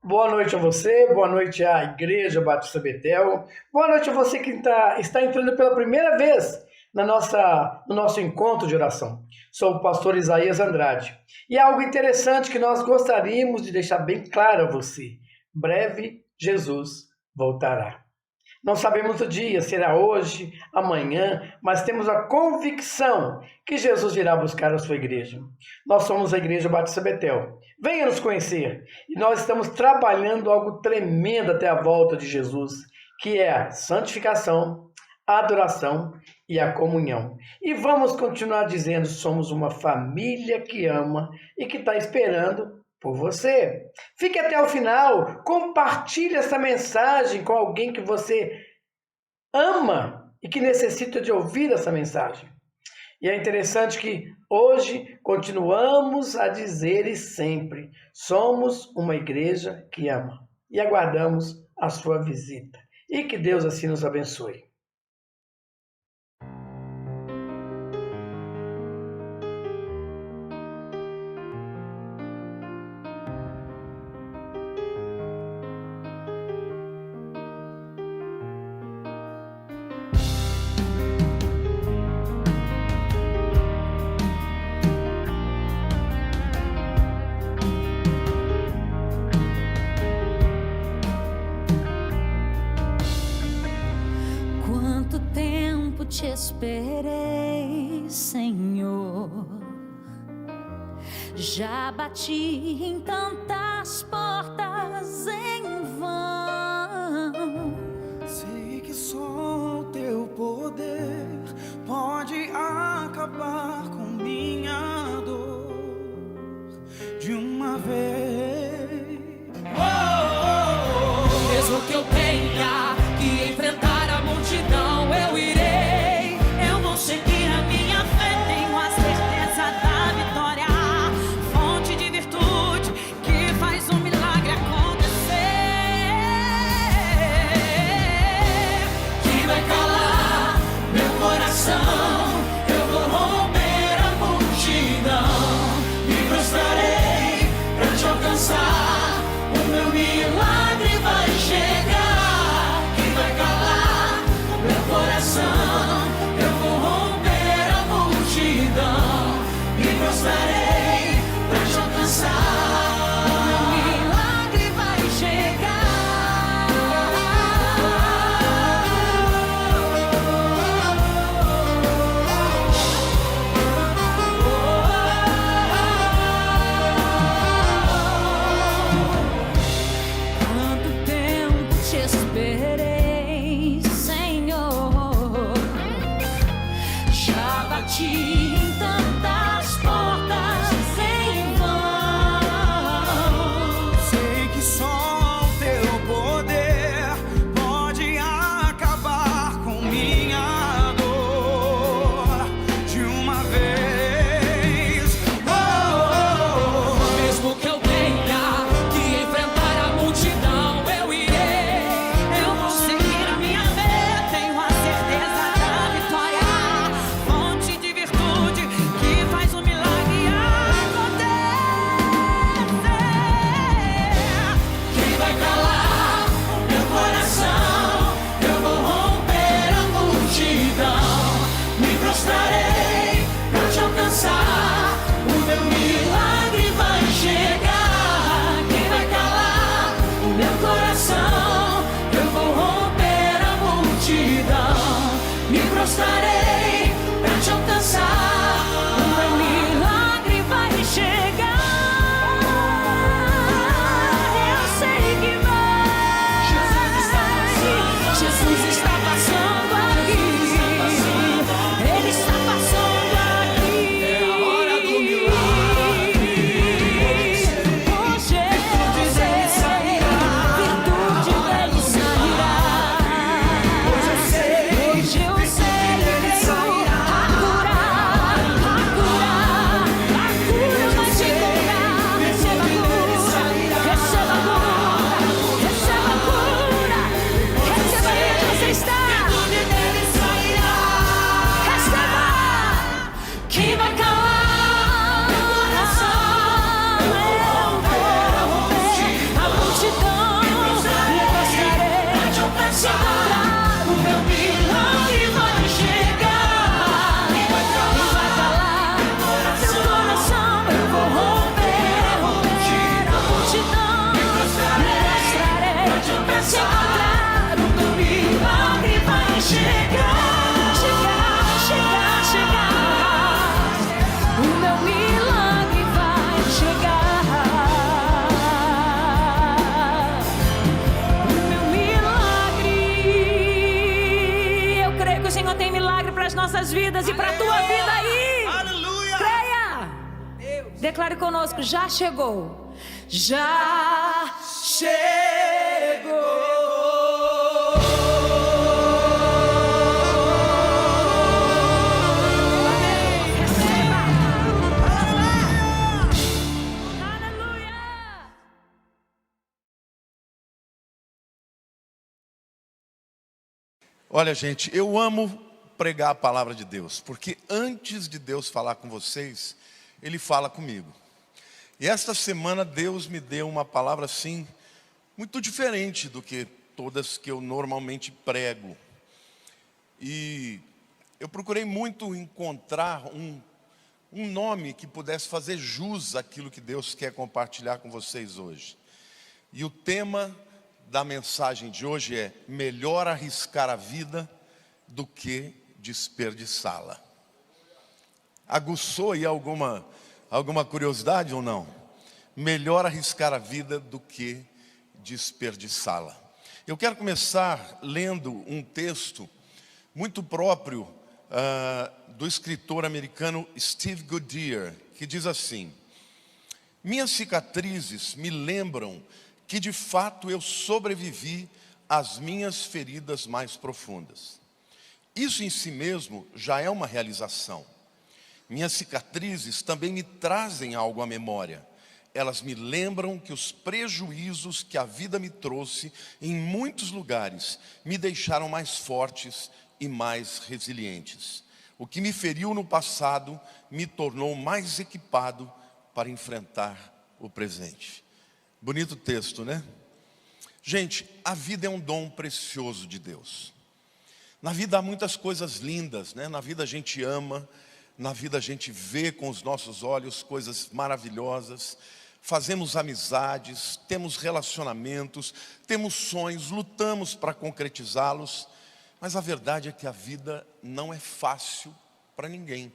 Boa noite a você, boa noite à Igreja Batista Betel, boa noite a você que está entrando pela primeira vez no nosso encontro de oração. Sou o pastor Isaías Andrade e há algo interessante que nós gostaríamos de deixar bem claro a você. Breve, Jesus voltará. Não sabemos o dia, será hoje, amanhã, mas temos a convicção que Jesus virá buscar a sua igreja. Nós somos a Igreja Batista Betel. Venha nos conhecer. E nós estamos trabalhando algo tremendo até a volta de Jesus, que é a santificação, a adoração e a comunhão. E vamos continuar dizendo, somos uma família que ama e que está esperando por você. Fique até o final, compartilhe essa mensagem com alguém que você ama e que necessita de ouvir essa mensagem. E é interessante que hoje continuamos a dizer e sempre, somos uma igreja que ama e aguardamos a sua visita. E que Deus assim nos abençoe. Te esperei, Senhor. Já bati em tantas portas em vão. Sei que só o teu poder pode acabar com minha dor de uma vez. Mesmo que eu tenha que enfrentar a multidão, eu irei. Seguir a minha fé, tenho a certeza da vitória, fonte de virtude que faz um milagre acontecer, que vai calar meu coração. Eu vou romper a multidão, me prostrarei pra te alcançar, o meu milagre vai chegar, que vai calar meu coração. Me prostrarei pra te alcançar, o meu milagre vai chegar. Quanto tempo te esperei, Senhor. Já bati prostrarei pra te alcançar, o meu milagre vai chegar. Eu sei que vai. Jesus está passando aqui. Ele está passando aqui. É a hora do milagre. Hoje ele sairá. Virtude dele sairá. Hoje eu sei. nossas vidas e para a tua vida aí. Aleluia. Creia. Declare conosco, já chegou. Já chegou. Olha, gente, eu amo pregar a palavra de Deus, porque antes de Deus falar com vocês, Ele fala comigo. E esta semana Deus me deu uma palavra assim, muito diferente do que todas que eu normalmente prego. E eu procurei muito encontrar um nome que pudesse fazer jus àquilo que Deus quer compartilhar com vocês hoje. E o tema da mensagem de hoje é: melhor arriscar a vida do que desperdiçá-la. Aguçou aí alguma curiosidade ou não? Melhor arriscar a vida do que desperdiçá-la. Eu quero começar lendo um texto muito próprio do escritor americano Steve Goodyear, que diz assim: minhas cicatrizes me lembram que de fato eu sobrevivi às minhas feridas mais profundas. Isso em si mesmo já é uma realização. Minhas cicatrizes também me trazem algo à memória. Elas me lembram que os prejuízos que a vida me trouxe em muitos lugares me deixaram mais fortes e mais resilientes. O que me feriu no passado me tornou mais equipado para enfrentar o presente. Bonito texto, né? Gente, a vida é um dom precioso de Deus. Na vida há muitas coisas lindas, né? Na vida a gente ama, na vida a gente vê com os nossos olhos coisas maravilhosas, fazemos amizades, temos relacionamentos, temos sonhos, lutamos para concretizá-los, mas a verdade é que a vida não é fácil para ninguém.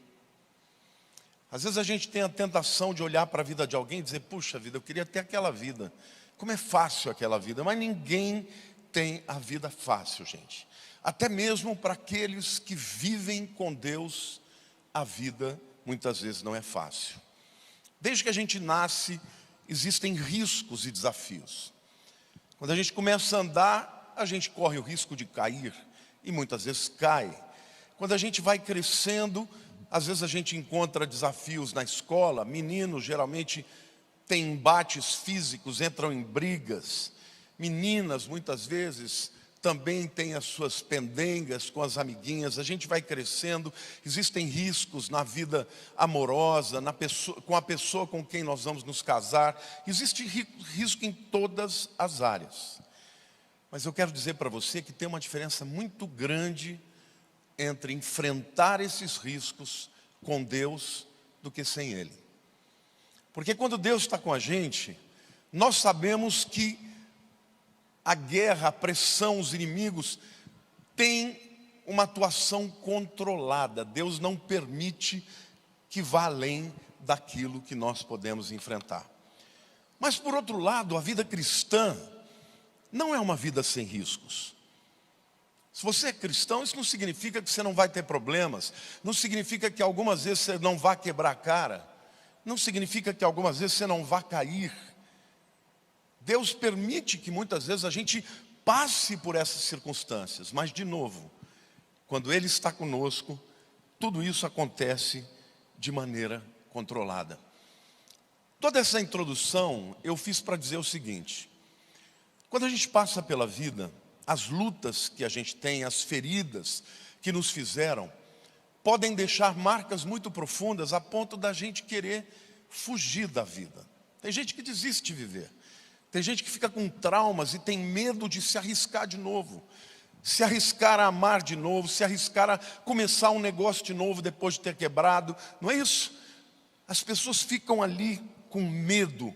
Às vezes a gente tem a tentação de olhar para a vida de alguém e dizer: puxa vida, eu queria ter aquela vida. Como é fácil aquela vida. Mas ninguém tem a vida fácil, gente. Até mesmo para aqueles que vivem com Deus, a vida muitas vezes não é fácil. Desde que a gente nasce, existem riscos e desafios. Quando a gente começa a andar, a gente corre o risco de cair e muitas vezes cai. Quando a gente vai crescendo, às vezes a gente encontra desafios na escola. Meninos geralmente têm embates físicos, entram em brigas. Meninas muitas vezes também têm as suas pendengas com as amiguinhas. A gente vai crescendo, existem riscos na vida amorosa, com a pessoa com quem nós vamos nos casar. Existe risco em todas as áreas. Mas eu quero dizer para você que tem uma diferença muito grande entre enfrentar esses riscos com Deus do que sem Ele. Porque quando Deus está com a gente, nós sabemos que a guerra, a pressão, os inimigos têm uma atuação controlada. Deus não permite que vá além daquilo que nós podemos enfrentar. Mas por outro lado, a vida cristã não é uma vida sem riscos. Se você é cristão, isso não significa que você não vai ter problemas. Não significa que algumas vezes você não vai quebrar a cara. Não significa que algumas vezes você não vai cair. Deus permite que muitas vezes a gente passe por essas circunstâncias. Mas de novo, quando Ele está conosco, tudo isso acontece de maneira controlada. Toda essa introdução eu fiz para dizer o seguinte: quando a gente passa pela vida, as lutas que a gente tem, as feridas que nos fizeram, podem deixar marcas muito profundas a ponto da gente querer fugir da vida. Tem gente que desiste de viver. Tem gente que fica com traumas e tem medo de se arriscar de novo. Se arriscar a amar de novo, se arriscar a começar um negócio de novo depois de ter quebrado. Não é isso? As pessoas ficam ali com medo.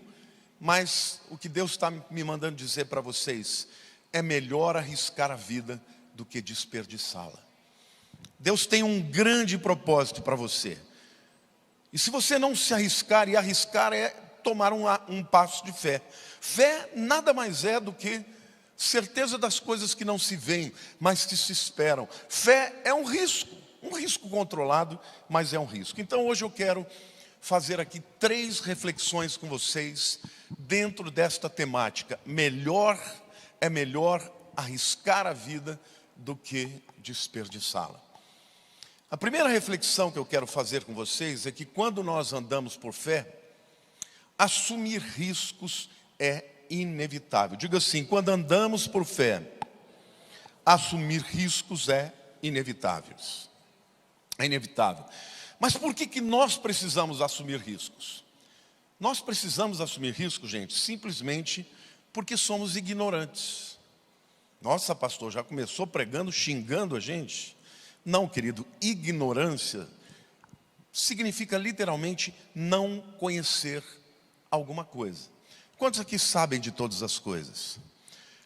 Mas o que Deus está me mandando dizer para vocês: é melhor arriscar a vida do que desperdiçá-la. Deus tem um grande propósito para você. E se você não se arriscar, e arriscar é tomar um passo de fé. Fé nada mais é do que certeza das coisas que não se veem, mas que se esperam. Fé é um risco. Um risco controlado, mas é um risco. Então hoje eu quero fazer aqui 3 reflexões com vocês dentro desta temática. É melhor arriscar a vida do que desperdiçá-la. A primeira reflexão que eu quero fazer com vocês é que quando nós andamos por fé, assumir riscos é inevitável. Diga assim: quando andamos por fé, assumir riscos é inevitável. É inevitável. Mas por que nós precisamos assumir riscos? Nós precisamos assumir riscos, gente, simplesmente porque somos ignorantes. Nossa, pastor, já começou pregando, xingando a gente? Não, querido, ignorância significa literalmente não conhecer alguma coisa. Quantos aqui sabem de todas as coisas?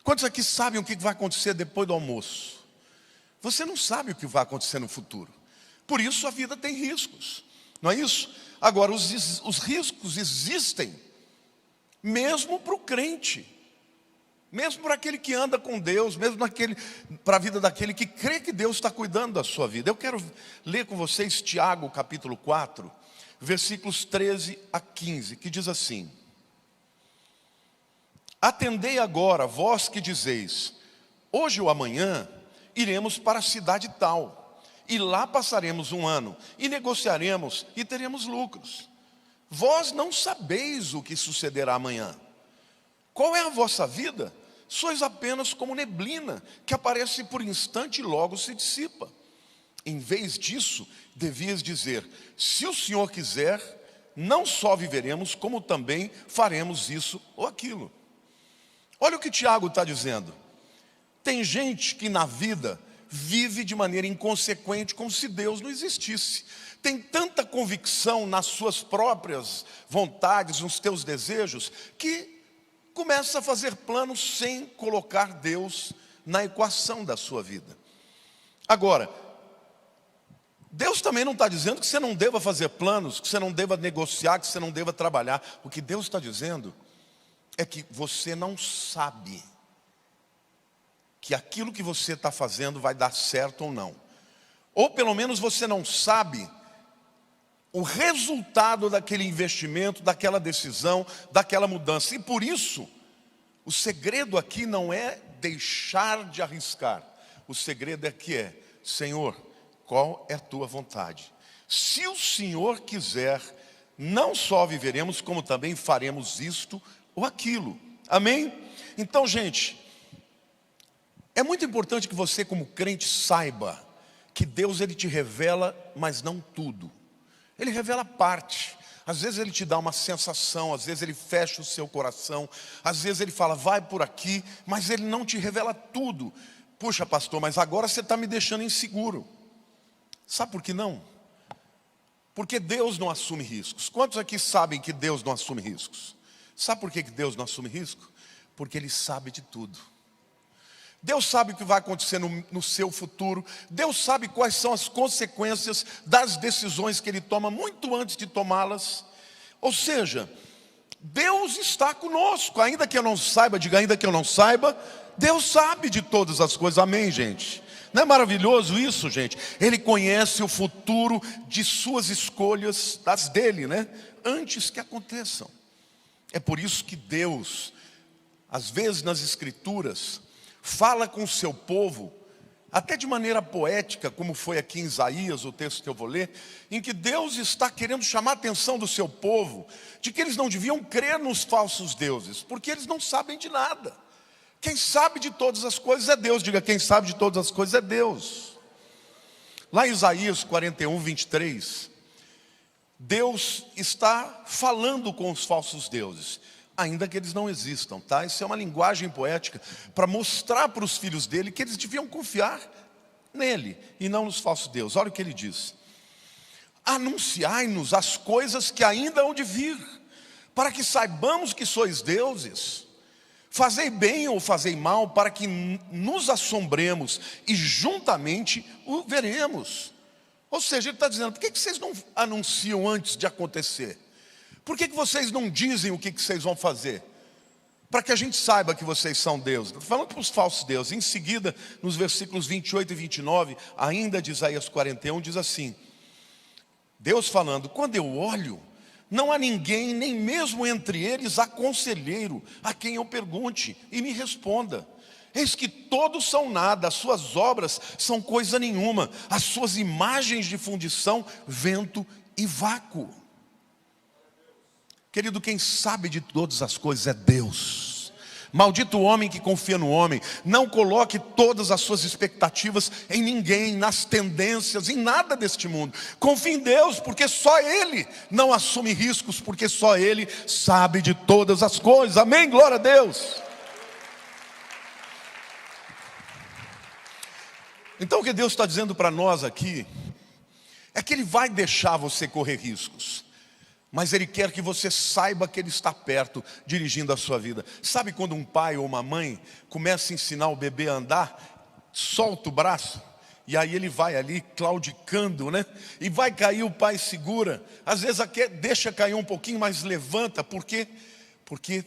Quantos aqui sabem o que vai acontecer depois do almoço? Você não sabe o que vai acontecer no futuro. Por isso a vida tem riscos, não é isso? Agora, os riscos existem mesmo para o crente, mesmo para aquele que anda com Deus, mesmo para a vida daquele que crê que Deus está cuidando da sua vida. Eu quero ler com vocês Tiago capítulo 4, versículos 13 a 15, que diz assim: atendei agora, vós que dizeis, hoje ou amanhã iremos para a cidade tal, e lá passaremos um ano, e negociaremos, e teremos lucros. Vós não sabeis o que sucederá amanhã. Qual é a vossa vida? Sois apenas como neblina, que aparece por instante e logo se dissipa. Em vez disso, devias dizer, se o Senhor quiser, não só viveremos, como também faremos isso ou aquilo. Olha o que Tiago está dizendo. Tem gente que na vida vive de maneira inconsequente, como se Deus não existisse. Tem tanta convicção nas suas próprias vontades, nos teus desejos, que começa a fazer planos sem colocar Deus na equação da sua vida. Agora, Deus também não está dizendo que você não deva fazer planos, que você não deva negociar, que você não deva trabalhar. O que Deus está dizendo é que você não sabe que aquilo que você está fazendo vai dar certo ou não. Ou pelo menos você não sabe o resultado daquele investimento, daquela decisão, daquela mudança. E por isso, o segredo aqui não é deixar de arriscar. O segredo é Senhor, qual é a tua vontade? Se o Senhor quiser, não só viveremos, como também faremos isto ou aquilo. Amém? Então, gente, é muito importante que você, como crente, saiba que Deus, Ele te revela, mas não tudo. Ele revela parte. Às vezes Ele te dá uma sensação, às vezes Ele fecha o seu coração, às vezes Ele fala, vai por aqui, mas Ele não te revela tudo. Puxa, pastor, mas agora você está me deixando inseguro. Sabe por que não? Porque Deus não assume riscos. Quantos aqui sabem que Deus não assume riscos? Sabe por que Deus não assume risco? Porque Ele sabe de tudo. Deus sabe o que vai acontecer no seu futuro. Deus sabe quais são as consequências das decisões que Ele toma muito antes de tomá-las. Ou seja, Deus está conosco. Ainda que eu não saiba, diga ainda que eu não saiba, Deus sabe de todas as coisas. Amém, gente? Não é maravilhoso isso, gente? Ele conhece o futuro de suas escolhas, das dele, né? Antes que aconteçam. É por isso que Deus, às vezes nas Escrituras, fala com o seu povo, até de maneira poética, como foi aqui em Isaías, o texto que eu vou ler, em que Deus está querendo chamar a atenção do seu povo, de que eles não deviam crer nos falsos deuses, porque eles não sabem de nada. Quem sabe de todas as coisas é Deus. Diga, quem sabe de todas as coisas é Deus. Lá em Isaías 41, 23, Deus está falando com os falsos deuses, ainda que eles não existam, tá? Isso é uma linguagem poética para mostrar para os filhos dele que eles deviam confiar nele e não nos falsos deuses. Olha o que ele diz: anunciai-nos as coisas que ainda hão de vir, para que saibamos que sois deuses. Fazei bem ou fazei mal, para que nos assombremos e juntamente o veremos. Ou seja, ele está dizendo, por que vocês não anunciam antes de acontecer? Por que vocês não dizem o que vocês vão fazer? para que a gente saiba que vocês são deuses. Estou falando para os falsos deuses. Em seguida, nos versículos 28 e 29, ainda de Isaías 41, diz assim: Deus falando: quando eu olho, não há ninguém, nem mesmo entre eles há conselheiro, a quem eu pergunte e me responda. Eis que todos são nada, as suas obras são coisa nenhuma, as suas imagens de fundição, vento e vácuo. Querido, quem sabe de todas as coisas é Deus. Maldito o homem que confia no homem. Não coloque todas as suas expectativas em ninguém, nas tendências, em nada deste mundo. Confie em Deus, porque só Ele não assume riscos, porque só Ele sabe de todas as coisas. Amém? Glória a Deus. Então o que Deus está dizendo para nós aqui é que Ele vai deixar você correr riscos, mas Ele quer que você saiba que Ele está perto, dirigindo a sua vida. Sabe quando um pai ou uma mãe começa a ensinar o bebê a andar, solta o braço, e aí ele vai ali claudicando, né? E vai cair, o pai segura. Às vezes até deixa cair um pouquinho, mas levanta. Por quê? Porque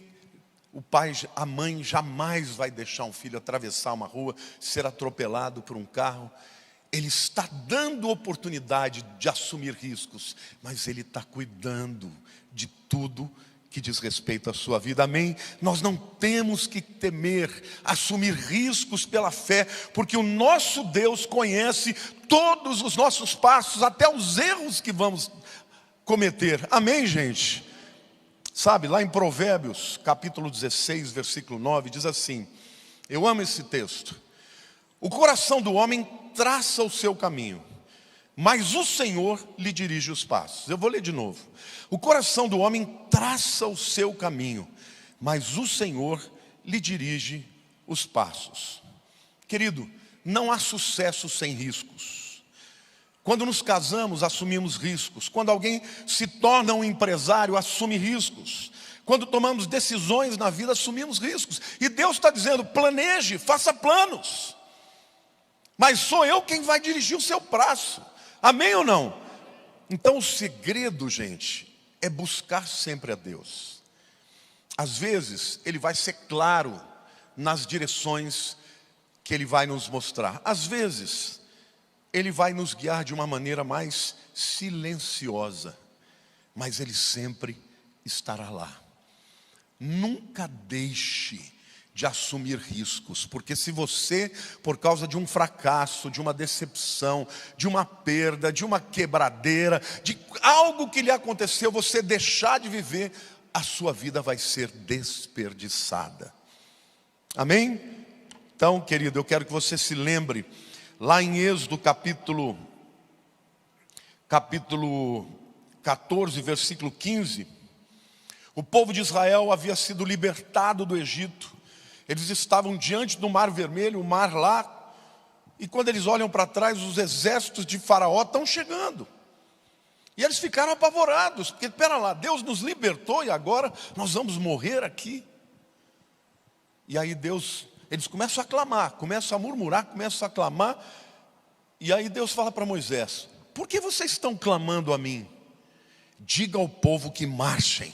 o pai, a mãe jamais vai deixar um filho atravessar uma rua, ser atropelado por um carro. Ele está dando oportunidade de assumir riscos, mas Ele está cuidando de tudo que diz respeito à sua vida. Amém? Nós não temos que temer assumir riscos pela fé, porque o nosso Deus conhece todos os nossos passos, até os erros que vamos cometer. Amém, gente? Sabe, lá em Provérbios, capítulo 16, versículo 9, diz assim, eu amo esse texto: o coração do homem traça o seu caminho, mas o Senhor lhe dirige os passos. Eu vou ler de novo. O coração do homem traça o seu caminho, mas o Senhor lhe dirige os passos. Querido, não há sucesso sem riscos. Quando nos casamos, assumimos riscos. Quando alguém se torna um empresário, assume riscos. Quando tomamos decisões na vida, assumimos riscos. E Deus está dizendo: planeje, faça planos. Mas sou eu quem vai dirigir o seu braço. Amém ou não? Então o segredo, gente, é buscar sempre a Deus. Às vezes Ele vai ser claro nas direções que Ele vai nos mostrar. Às vezes Ele vai nos guiar de uma maneira mais silenciosa, mas Ele sempre estará lá. Nunca deixe de assumir riscos, porque se você, por causa de um fracasso, de uma decepção, de uma perda, de uma quebradeira, de algo que lhe aconteceu, você deixar de viver, a sua vida vai ser desperdiçada. Amém? Então, querido, eu quero que você se lembre, lá em Êxodo capítulo 14, versículo 15, o povo de Israel havia sido libertado do Egito. Eles estavam diante do Mar Vermelho, o mar lá, e quando eles olham para trás, os exércitos de Faraó estão chegando. E eles ficaram apavorados, porque, espera lá, Deus nos libertou e agora nós vamos morrer aqui. E aí eles começam a clamar, começam a murmurar, começam a clamar. E aí Deus fala para Moisés: por que vocês estão clamando a mim? Diga ao povo que marchem.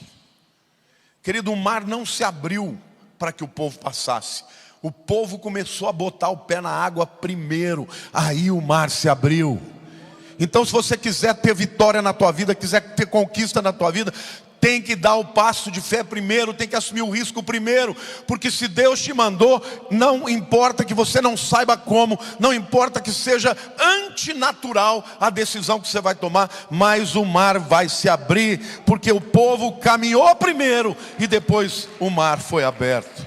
Querido, o mar não se abriu para que o povo passasse. O povo começou a botar o pé na água primeiro, aí o mar se abriu. Então, se você quiser ter vitória na tua vida, quiser ter conquista na tua vida, tem que dar o passo de fé primeiro, tem que assumir o risco primeiro, porque se Deus te mandou, não importa que você não saiba como, não importa que seja antinatural a decisão que você vai tomar, mas o mar vai se abrir, porque o povo caminhou primeiro e depois o mar foi aberto.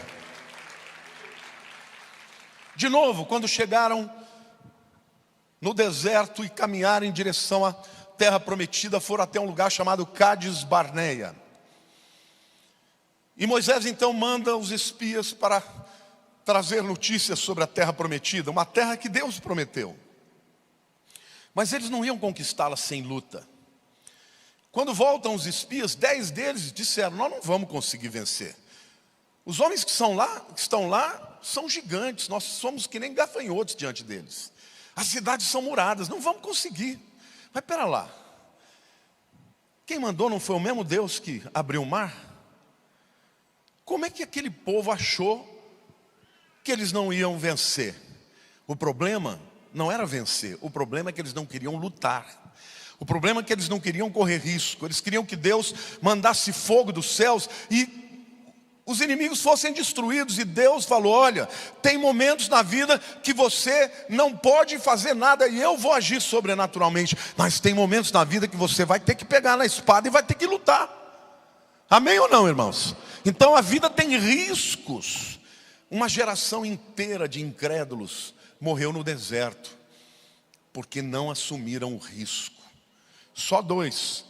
De novo, quando chegaram no deserto e caminharam em direção à terra prometida, foram até um lugar chamado Cádiz Barneia. E Moisés então manda os espias para trazer notícias sobre a terra prometida, uma terra que Deus prometeu. Mas eles não iam conquistá-la sem luta. Quando voltam os espias, 10 deles disseram: nós não vamos conseguir vencer. Os homens que estão lá são gigantes, nós somos que nem gafanhotos diante deles. As cidades são muradas, não vamos conseguir. Mas espera lá, quem mandou não foi o mesmo Deus que abriu o mar? Como é que aquele povo achou que eles não iam vencer? O problema não era vencer, o problema é que eles não queriam lutar. O problema é que eles não queriam correr risco. Eles queriam que Deus mandasse fogo dos céus e os inimigos fossem destruídos. E Deus falou: olha, tem momentos na vida que você não pode fazer nada e eu vou agir sobrenaturalmente. Mas tem momentos na vida que você vai ter que pegar na espada e vai ter que lutar. Amém ou não, irmãos? Então a vida tem riscos. Uma geração inteira de incrédulos morreu no deserto porque não assumiram o risco. Só 2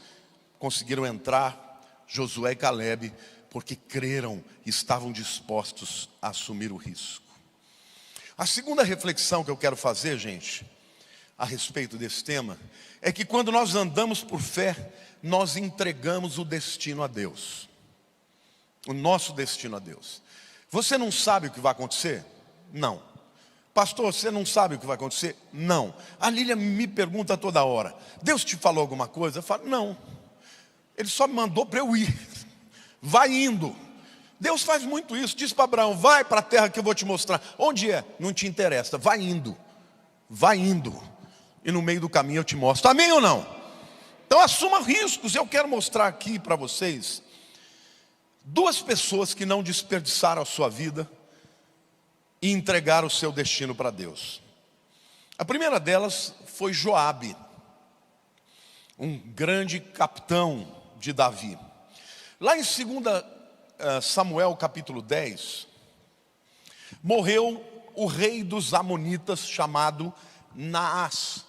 conseguiram entrar, Josué e Caleb, porque creram e estavam dispostos a assumir o risco. A segunda reflexão que eu quero fazer, gente, a respeito desse tema, é que quando nós andamos por fé, nós entregamos o destino a Deus. O nosso destino a Deus. Você não sabe o que vai acontecer? Não. Pastor, você não sabe o que vai acontecer? Não. A Lília me pergunta toda hora: Deus te falou alguma coisa? Eu falo: não. Ele só me mandou para eu ir. Vai indo. Deus faz muito isso. Diz para Abraão: vai para a terra que eu vou te mostrar. Onde é? Não te interessa. Vai indo. Vai indo. E no meio do caminho eu te mostro. Amém ou não? Então assuma riscos. Eu quero mostrar aqui para vocês 2 pessoas que não desperdiçaram a sua vida e entregaram o seu destino para Deus. A primeira delas foi Joabe, um grande capitão de Davi. Lá em 2 Samuel capítulo 10, morreu o rei dos amonitas chamado Naás.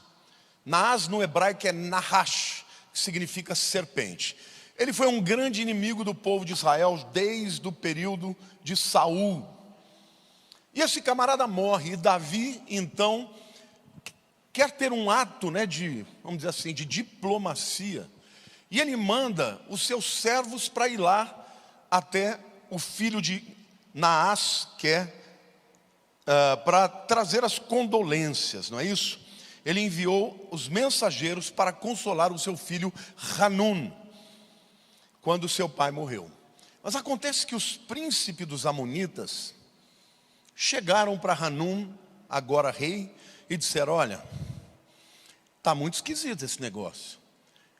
Naás no hebraico é Nahash, que significa serpente. Ele foi um grande inimigo do povo de Israel desde o período de Saul. E esse camarada morre, e Davi, então, quer ter um ato, vamos dizer assim, de diplomacia. E ele manda os seus servos para ir lá até o filho de Naás, que é para trazer as condolências, não é isso? Ele enviou os mensageiros para consolar o seu filho Hanun, quando seu pai morreu. Mas acontece que os príncipes dos amonitas chegaram para Hanun, agora rei, e disseram: olha, está muito esquisito esse negócio.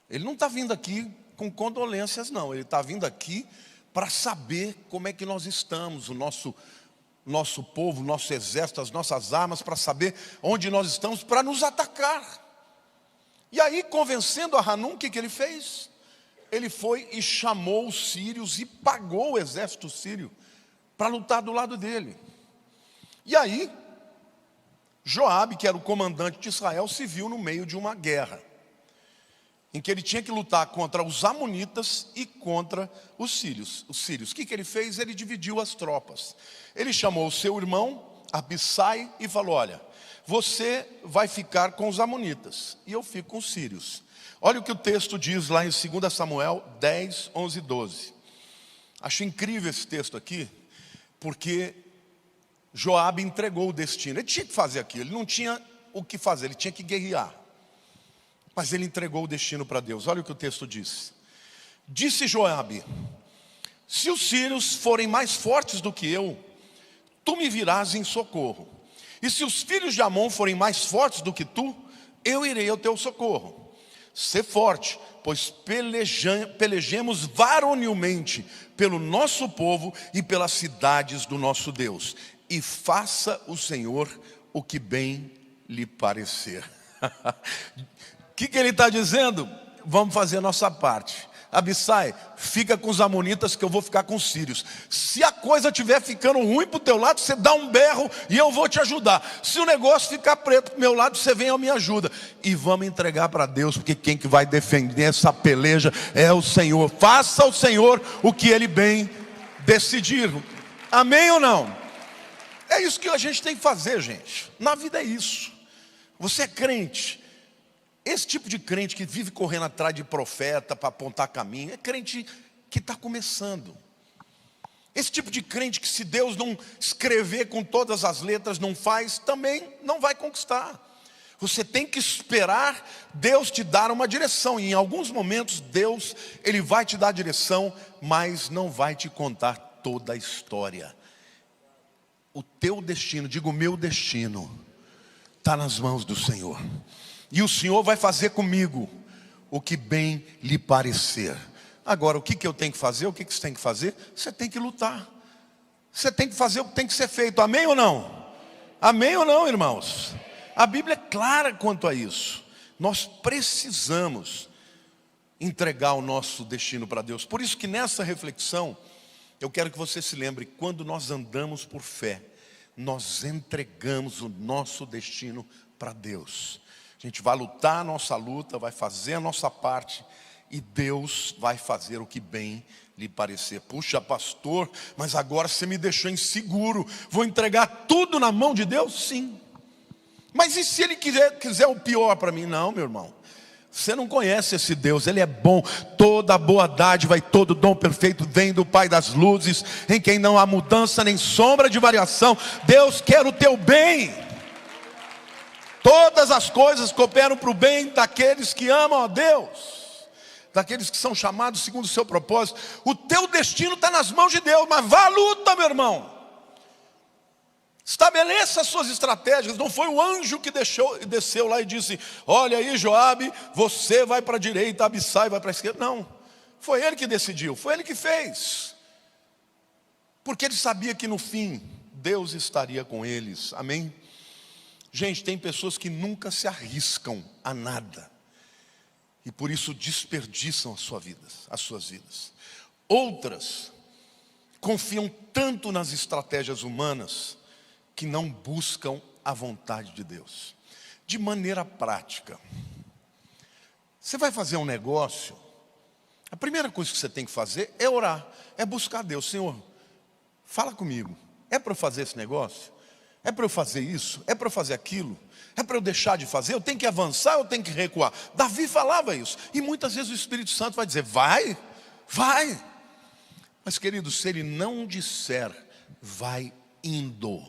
Ele não está vindo aqui com condolências não, ele está vindo aqui para saber como é que nós estamos, o nosso povo, o nosso exército, as nossas armas, para saber onde nós estamos, para nos atacar. E aí, convencendo a Hanun, o que ele fez? Ele foi e chamou os sírios e pagou o exército sírio para lutar do lado dele. E aí, Joabe, que era o comandante de Israel, se viu no meio de uma guerra, em que ele tinha que lutar contra os amonitas e contra os sírios. O que ele fez? Ele dividiu as tropas. Ele chamou o seu irmão, Abissai, e falou: olha, você vai ficar com os amonitas, e eu fico com os sírios. Olha o que o texto diz lá em 2 Samuel 10, 11 e 12. Acho incrível esse texto aqui, porque Joabe entregou o destino. Ele tinha que fazer aquilo, ele não tinha o que fazer, ele tinha que guerrear. Mas ele entregou o destino para Deus. Olha o que o texto diz. Disse Joabe: se os sírios forem mais fortes do que eu, tu me virás em socorro. E se os filhos de Amon forem mais fortes do que tu, eu irei ao teu socorro. Sê forte, pois pelejemos varonilmente pelo nosso povo e pelas cidades do nosso Deus. E faça o Senhor o que bem lhe parecer. O que ele está dizendo? Vamos fazer a nossa parte. Abissai, fica com os amonitas que eu vou ficar com os sírios. Se a coisa estiver ficando ruim para o teu lado, você dá um berro e eu vou te ajudar. Se o negócio ficar preto para o meu lado, você vem e me ajuda. E vamos entregar para Deus, porque quem que vai defender essa peleja é o Senhor. Faça ao Senhor o que Ele bem decidir. Amém ou não? É isso que a gente tem que fazer, gente. Na vida é isso. Você é crente. Esse tipo de crente que vive correndo atrás de profeta para apontar caminho, é crente que está começando. Esse tipo de crente que, se Deus não escrever com todas as letras, não faz, também não vai conquistar. Você tem que esperar Deus te dar uma direção. E em alguns momentos Deus, Ele vai te dar direção, mas não vai te contar toda a história. O teu destino, digo, o meu destino, está nas mãos do Senhor. E o Senhor vai fazer comigo o que bem lhe parecer. Agora, o que eu tenho que fazer? O que você tem que fazer? Você tem que lutar. Você tem que fazer o que tem que ser feito. Amém ou não? Amém ou não, irmãos? A Bíblia é clara quanto a isso. Nós precisamos entregar o nosso destino para Deus. Por isso que nessa reflexão, eu quero que você se lembre, quando nós andamos por fé, nós entregamos o nosso destino para Deus. A gente vai lutar a nossa luta, vai fazer a nossa parte, e Deus vai fazer o que bem lhe parecer. Puxa, pastor, mas agora você me deixou inseguro. Vou entregar tudo na mão de Deus? Sim. Mas e se Ele quiser o pior para mim? Não, meu irmão. Você não conhece esse Deus, Ele é bom. Toda boa dádiva e todo dom perfeito vem do Pai das luzes, em quem não há mudança nem sombra de variação. Deus quer o teu bem. Todas as coisas cooperam para o bem daqueles que amam a Deus, daqueles que são chamados segundo o seu propósito. O teu destino está nas mãos de Deus, mas vá à luta, meu irmão. Estabeleça as suas estratégias. Não foi o anjo que desceu lá e disse: olha aí, Joabe, você vai para a direita, Abissai vai para a esquerda. Não, foi ele que decidiu, foi ele que fez, porque ele sabia que no fim Deus estaria com eles. Amém? Gente, tem pessoas que nunca se arriscam a nada, e por isso desperdiçam as suas vidas. Outras confiam tanto nas estratégias humanas que não buscam a vontade de Deus. De maneira prática, você vai fazer um negócio, a primeira coisa que você tem que fazer é orar, é buscar Deus. Senhor, fala comigo, é para eu fazer esse negócio? É para eu fazer isso? É para eu fazer aquilo? É para eu deixar de fazer? Eu tenho que avançar ou eu tenho que recuar? Davi falava isso, e muitas vezes o Espírito Santo vai dizer: vai, vai. Mas querido, se ele não disser vai indo,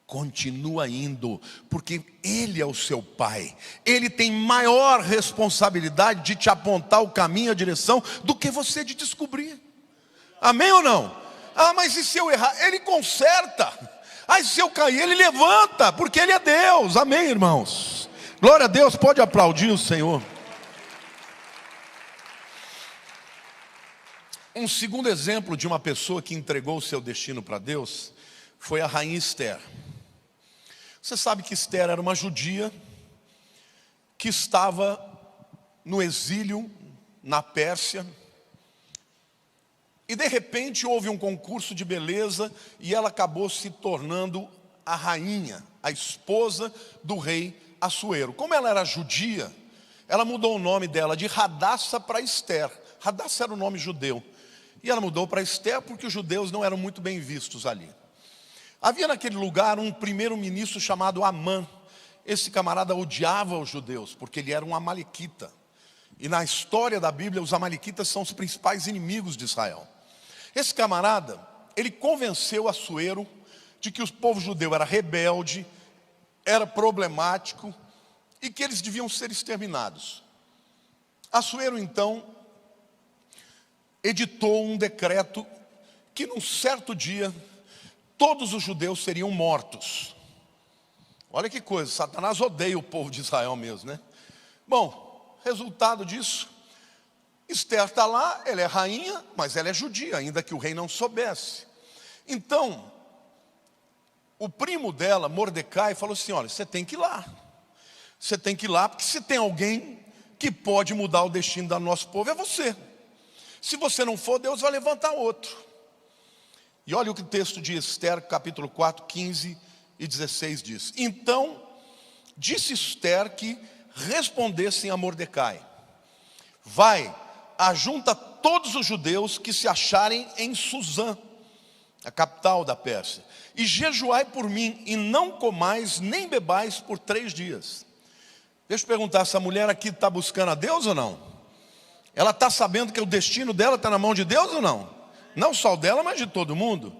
continua indo, porque Ele é o seu Pai. Ele tem maior responsabilidade de te apontar o caminho, a direção, do que você de descobrir. Amém ou não? Ah, mas e se eu errar? Ele conserta. Ah, e se eu cair? Ele levanta, porque Ele é Deus. Amém, irmãos? Glória a Deus, pode aplaudir o Senhor. Um segundo exemplo de uma pessoa que entregou o seu destino para Deus foi a rainha Esther. Você sabe que Esther era uma judia que estava no exílio na Pérsia, e de repente houve um concurso de beleza e ela acabou se tornando a rainha, a esposa do rei Assuero. Como ela era judia, ela mudou o nome dela de Radassa para Esther. Radassa era o nome judeu, e ela mudou para Esther porque os judeus não eram muito bem vistos ali. Havia naquele lugar um primeiro-ministro chamado Amã. Esse camarada odiava os judeus, porque ele era um amalequita. E na história da Bíblia, os amalequitas são os principais inimigos de Israel. Esse camarada, ele convenceu Assuero de que o povo judeu era rebelde, era problemático, e que eles deviam ser exterminados. Assuero, então, editou um decreto que num certo dia todos os judeus seriam mortos. Olha que coisa, Satanás odeia o povo de Israel mesmo, né? Bom, resultado disso, Esther está lá, ela é rainha, mas ela é judia, ainda que o rei não soubesse. Então, o primo dela, Mordecai, falou assim: olha, você tem que ir lá. Você tem que ir lá, porque se tem alguém que pode mudar o destino do nosso povo, é você. Se você não for, Deus vai levantar outro. E olha o que o texto de Esther, capítulo 4, 15 e 16 diz. Então, disse Esther que respondessem a Mordecai: vai, ajunta todos os judeus que se acharem em Suzã, a capital da Pérsia, e jejuai por mim, e não comais nem bebais por 3 dias. Deixa eu perguntar, essa mulher aqui está buscando a Deus ou não? Ela está sabendo que o destino dela está na mão de Deus ou não? Não só dela, mas de todo mundo.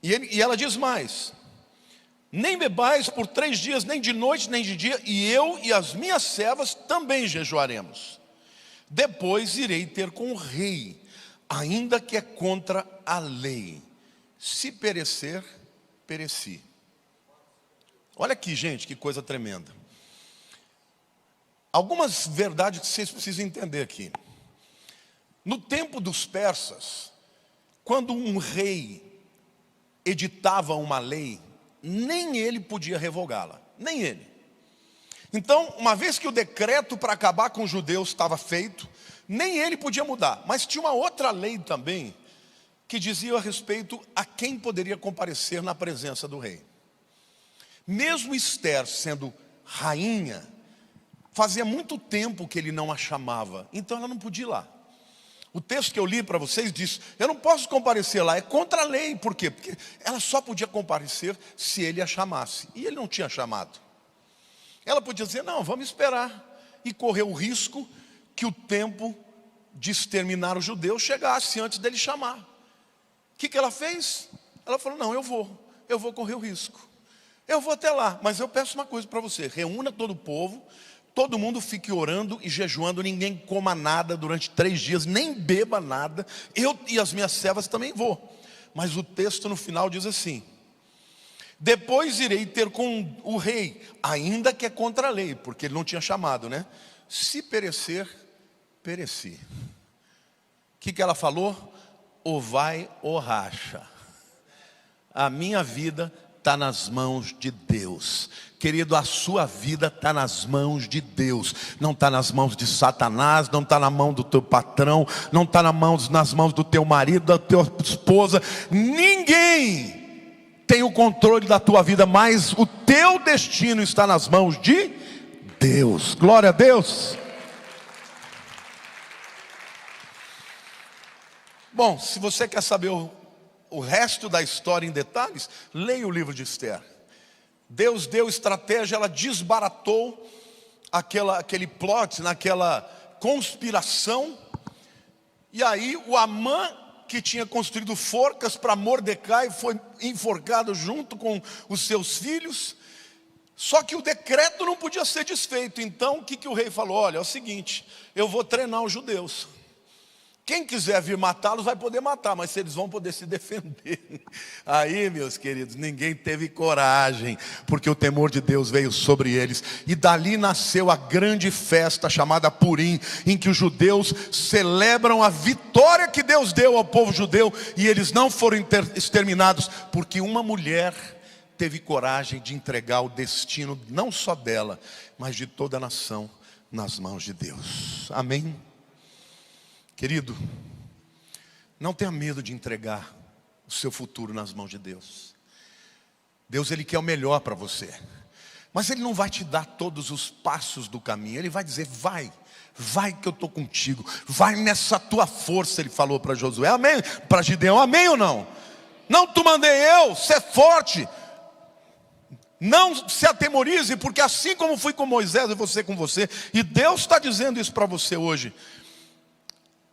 E ela diz mais: nem bebais por 3 dias, nem de noite, nem de dia, e eu e as minhas servas também jejuaremos. Depois irei ter com o rei. ainda que é contra a lei. Se perecer, pereci. Olha aqui, gente, que coisa tremenda. Algumas verdades que vocês precisam entender aqui. No tempo dos persas, quando um rei editava uma lei, nem ele podia revogá-la, nem ele. Então, uma vez que o decreto para acabar com os judeus estava feito, nem ele podia mudar. Mas tinha uma outra lei também, que dizia a respeito a quem poderia comparecer na presença do rei. Mesmo Esther sendo rainha, fazia muito tempo que ele não a chamava, então ela não podia ir lá. O texto que eu li para vocês diz, eu não posso comparecer lá, é contra a lei. Por quê? Porque ela só podia comparecer se ele a chamasse, e ele não tinha chamado. Ela podia dizer, não, vamos esperar, e correr o risco que o tempo de exterminar os judeus chegasse antes dele chamar. O que ela fez? Ela falou, não, eu vou correr o risco. Eu vou até lá, mas eu peço uma coisa para você, reúna todo o povo, todo mundo fique orando e jejuando, ninguém coma nada durante 3 dias, nem beba nada, eu e as minhas servas também vou. Mas o texto no final diz assim, depois irei ter com o rei, ainda que é contra a lei, porque ele não tinha chamado, né? Se perecer, pereci. O que ela falou? Ou vai ou racha. A minha vida está nas mãos de Deus. Querido, a sua vida está nas mãos de Deus. Não está nas mãos de Satanás, não está na mão do teu patrão, não está nas mãos do teu marido, da tua esposa. Ninguém tem o controle da tua vida, mas o teu destino está nas mãos de Deus. Glória a Deus. Bom, se você quer saber o resto da história em detalhes, leia o livro de Esther. Deus deu estratégia, ela desbaratou aquele plot, naquela conspiração. E aí o Amã, que tinha construído forcas para Mordecai, foi enforcado junto com os seus filhos. Só que o decreto não podia ser desfeito. Então o que o rei falou? Olha, é o seguinte, eu vou treinar os judeus. Quem quiser vir matá-los vai poder matar, mas eles vão poder se defender. Aí, meus queridos, ninguém teve coragem, porque o temor de Deus veio sobre eles. E dali nasceu a grande festa chamada Purim, em que os judeus celebram a vitória que Deus deu ao povo judeu, e eles não foram exterminados, porque uma mulher teve coragem de entregar o destino, não só dela, mas de toda a nação, nas mãos de Deus. Amém? Querido, não tenha medo de entregar o seu futuro nas mãos de Deus. Deus, Ele quer o melhor para você. Mas Ele não vai te dar todos os passos do caminho. Ele vai dizer, vai que eu estou contigo. Vai nessa tua força, Ele falou para Josué. Amém? Para Gideão, amém ou não? Não te mandei eu, ser forte. Não se atemorize, porque assim como fui com Moisés, eu vou ser com você. E Deus está dizendo isso para você hoje.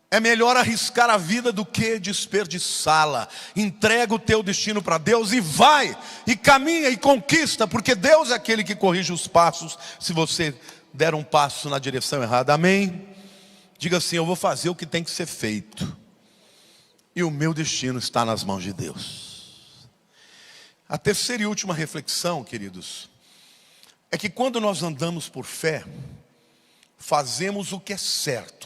É melhor arriscar a vida do que desperdiçá-la. Entrega o teu destino para Deus e vai, e caminha e conquista, porque Deus é aquele que corrige os passos, se você der um passo na direção errada. Amém? Diga assim, eu vou fazer o que tem que ser feito, e o meu destino está nas mãos de Deus. A terceira e última reflexão, queridos, é que quando nós andamos por fé, fazemos o que é certo,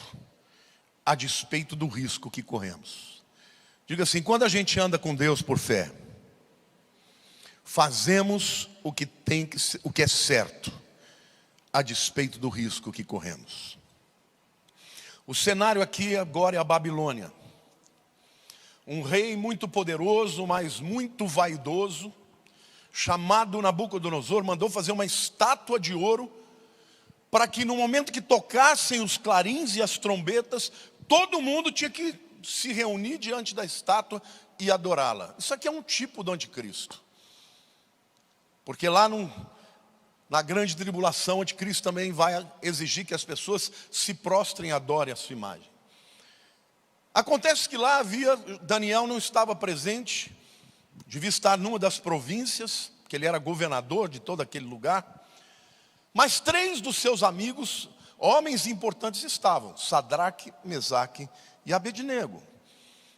a despeito do risco que corremos. Diga assim, quando a gente anda com Deus por fé, fazemos o que é certo, a despeito do risco que corremos. O cenário aqui agora é a Babilônia. Um rei muito poderoso, mas muito vaidoso, chamado Nabucodonosor, mandou fazer uma estátua de ouro, para que no momento que tocassem os clarins e as trombetas, todo mundo tinha que se reunir diante da estátua e adorá-la. Isso aqui é um tipo do anticristo. Porque lá na grande tribulação, o anticristo também vai exigir que as pessoas se prostrem e adorem a sua imagem. Acontece que lá Daniel não estava presente, devia estar numa das províncias, que ele era governador de todo aquele lugar. Mas 3 dos seus amigos, homens importantes, estavam: Sadraque, Mesaque e Abednego.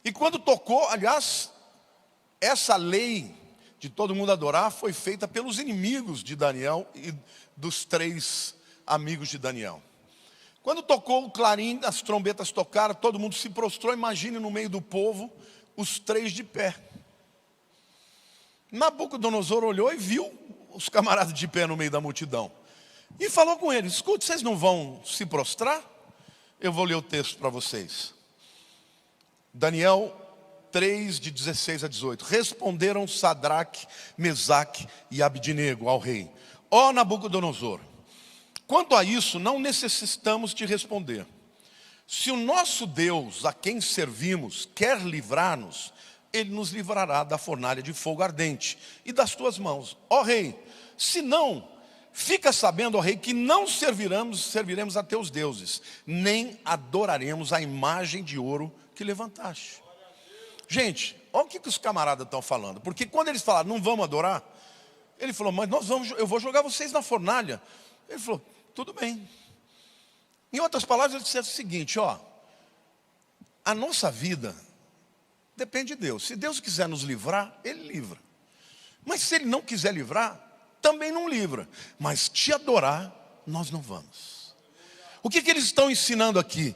E quando tocou, aliás, essa lei de todo mundo adorar foi feita pelos inimigos de Daniel e dos 3 amigos de Daniel. Quando tocou o clarim, as trombetas tocaram, todo mundo se prostrou. Imagine no meio do povo, os 3 de pé. Nabucodonosor olhou e viu os camaradas de pé no meio da multidão. E falou com eles: escute, vocês não vão se prostrar? Eu vou ler o texto para vocês. Daniel 3, de 16 a 18. Responderam Sadraque, Mesaque e Abdinego ao rei: ó Nabucodonosor, quanto a isso não necessitamos te responder. Se o nosso Deus, a quem servimos, quer livrar-nos, Ele nos livrará da fornalha de fogo ardente e das tuas mãos, ó rei. Se não, fica sabendo, ó rei, que não serviremos a teus deuses, nem adoraremos a imagem de ouro que levantaste. Gente, olha o que os camaradas estão falando. Porque quando eles falaram, não vamos adorar, ele falou, mas eu vou jogar vocês na fornalha. Ele falou, tudo bem. Em outras palavras, ele disse o seguinte, ó, a nossa vida depende de Deus. Se Deus quiser nos livrar, Ele livra. Mas se Ele não quiser livrar, também não livra. Mas te adorar, nós não vamos. O que eles estão ensinando aqui?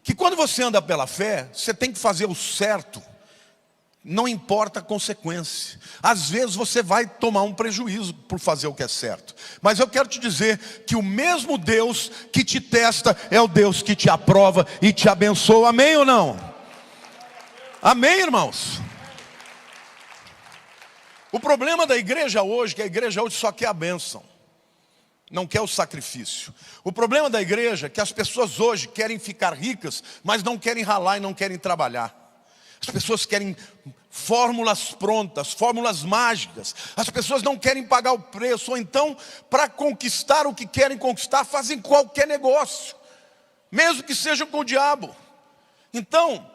Que quando você anda pela fé, você tem que fazer o certo, não importa a consequência. Às vezes você vai tomar um prejuízo por fazer o que é certo. Mas eu quero te dizer que o mesmo Deus que te testa é o Deus que te aprova e te abençoa. Amém ou não? Amém, irmãos? O problema da igreja hoje, que a igreja hoje só quer a bênção, não quer o sacrifício. O problema da igreja é que as pessoas hoje querem ficar ricas, mas não querem ralar e não querem trabalhar. As pessoas querem fórmulas prontas, fórmulas mágicas. As pessoas não querem pagar o preço, ou então, para conquistar o que querem conquistar, fazem qualquer negócio, mesmo que seja com o diabo. Então,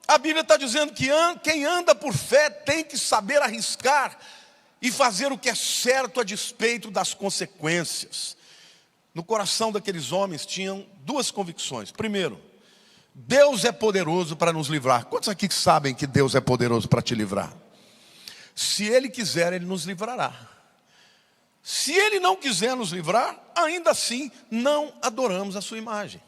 a Bíblia está dizendo que quem anda por fé tem que saber arriscar e fazer o que é certo a despeito das consequências. No coração daqueles homens tinham 2 convicções. Primeiro, Deus é poderoso para nos livrar. Quantos aqui sabem que Deus é poderoso para te livrar? Se Ele quiser, Ele nos livrará. Se Ele não quiser nos livrar, ainda assim não adoramos a sua imagem.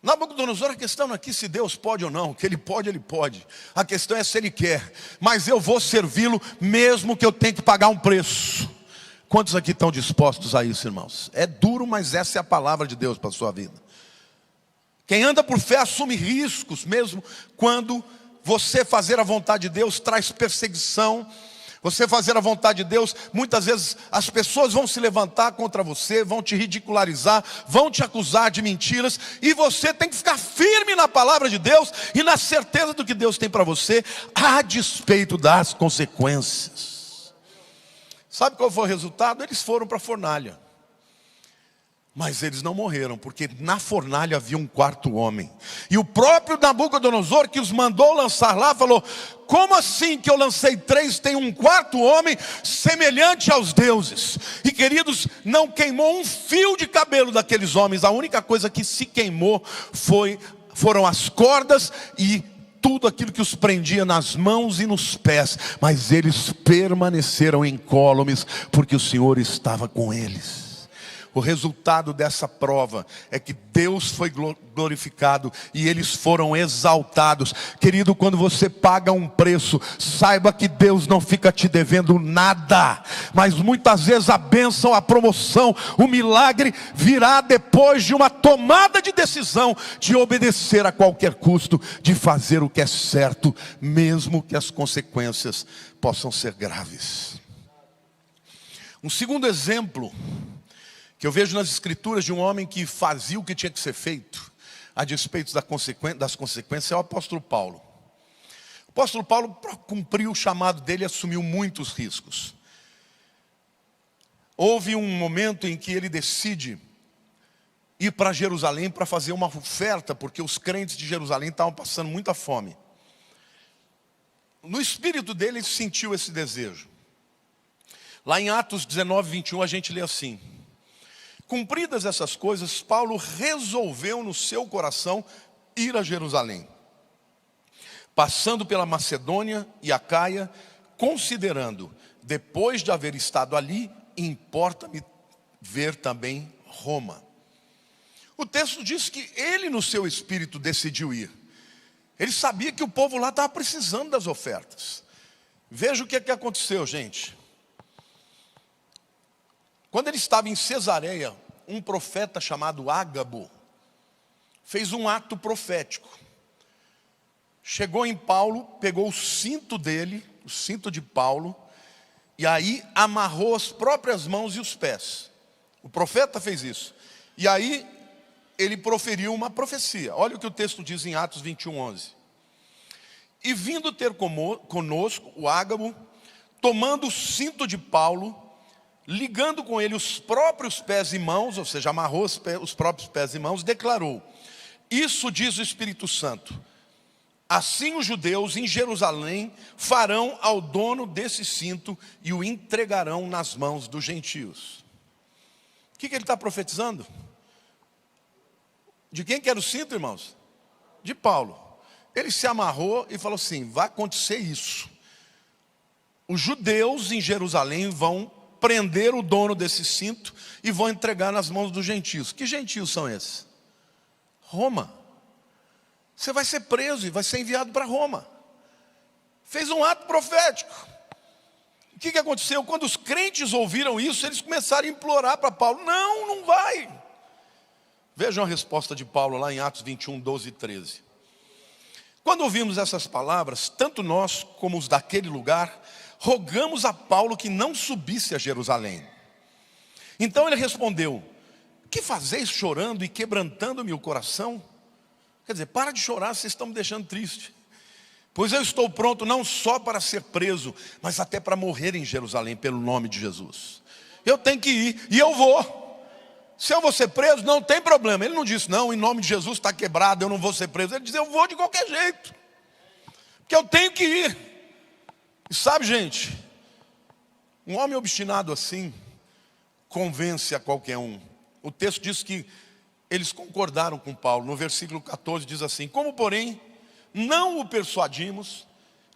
Nabucodonosor, a questão não é aqui se Deus pode ou não, que Ele pode. A questão é se Ele quer. Mas eu vou servi-lo mesmo que eu tenha que pagar um preço. Quantos aqui estão dispostos a isso, irmãos? É duro, mas essa é a palavra de Deus para a sua vida. Quem anda por fé assume riscos, mesmo quando você fazer a vontade de Deus traz perseguição. Você fazer a vontade de Deus, muitas vezes as pessoas vão se levantar contra você, vão te ridicularizar, vão te acusar de mentiras, e você tem que ficar firme na palavra de Deus e na certeza do que Deus tem para você, a despeito das consequências. Sabe qual foi o resultado? Eles foram para a fornalha. Mas eles não morreram, porque na fornalha havia um 4º homem. E o próprio Nabucodonosor, que os mandou lançar lá, falou, como assim que eu lancei 3, tem um 4º homem semelhante aos deuses? E queridos, não queimou um fio de cabelo daqueles homens. A única coisa que se queimou foram as cordas e tudo aquilo que os prendia nas mãos e nos pés. Mas eles permaneceram incólumes, porque o Senhor estava com eles. O resultado dessa prova é que Deus foi glorificado e eles foram exaltados. Querido, quando você paga um preço, saiba que Deus não fica te devendo nada. Mas muitas vezes a bênção, a promoção, o milagre virá depois de uma tomada de decisão de obedecer a qualquer custo, de fazer o que é certo, mesmo que as consequências possam ser graves. Um segundo exemplo que eu vejo nas escrituras de um homem que fazia o que tinha que ser feito, a despeito das consequências, é o apóstolo Paulo. O apóstolo Paulo, para cumprir o chamado dele, assumiu muitos riscos. Houve um momento em que ele decide ir para Jerusalém para fazer uma oferta, porque os crentes de Jerusalém estavam passando muita fome. No espírito dele, ele sentiu esse desejo. Lá em Atos 19, 21, a gente lê assim: cumpridas essas coisas, Paulo resolveu no seu coração ir a Jerusalém. passando pela Macedônia e Acaia, considerando, depois de haver estado ali, importa-me ver também Roma. O texto diz que ele no seu espírito decidiu ir. Ele sabia que o povo lá estava precisando das ofertas. Veja o que aconteceu, gente. Quando ele estava em Cesareia, um profeta chamado Ágabo fez um ato profético. Chegou em Paulo, pegou o cinto dele, o cinto de Paulo, e aí amarrou as próprias mãos e os pés. O profeta fez isso. E aí ele proferiu uma profecia. Olha o que o texto diz em Atos 21:11. E vindo ter conosco o Ágabo, tomando o cinto de Paulo, ligando com ele os próprios pés e mãos, ou seja, amarrou os próprios pés e mãos, declarou: isso diz o Espírito Santo, assim os judeus em Jerusalém farão ao dono desse cinto e o entregarão nas mãos dos gentios. O que ele está profetizando? De quem que era o cinto, irmãos? De Paulo. Ele se amarrou e falou assim: vai acontecer isso. Os judeus em Jerusalém vão prender o dono desse cinto e vão entregar nas mãos dos gentios. Que gentios são esses? Roma. Você vai ser preso e vai ser enviado para Roma. Fez um ato profético. O que aconteceu? Quando os crentes ouviram isso, eles começaram a implorar para Paulo: não vai. Vejam a resposta de Paulo lá em Atos 21:12 e 13. Quando ouvimos essas palavras, tanto nós como os daquele lugar, rogamos a Paulo que não subisse a Jerusalém. Então ele respondeu: que fazeis chorando e quebrantando-me o coração? Quer dizer, para de chorar, vocês estão me deixando triste. Pois eu estou pronto não só para ser preso, mas até para morrer em Jerusalém pelo nome de Jesus. Eu tenho que ir e eu vou. Se eu vou ser preso, não tem problema. Ele não disse: não, em nome de Jesus está quebrado, eu não vou ser preso. Ele disse: eu vou de qualquer jeito, porque eu tenho que ir. E sabe, gente, um homem obstinado assim convence a qualquer um. O texto diz que eles concordaram com Paulo. No versículo 14 diz assim: como porém não o persuadimos,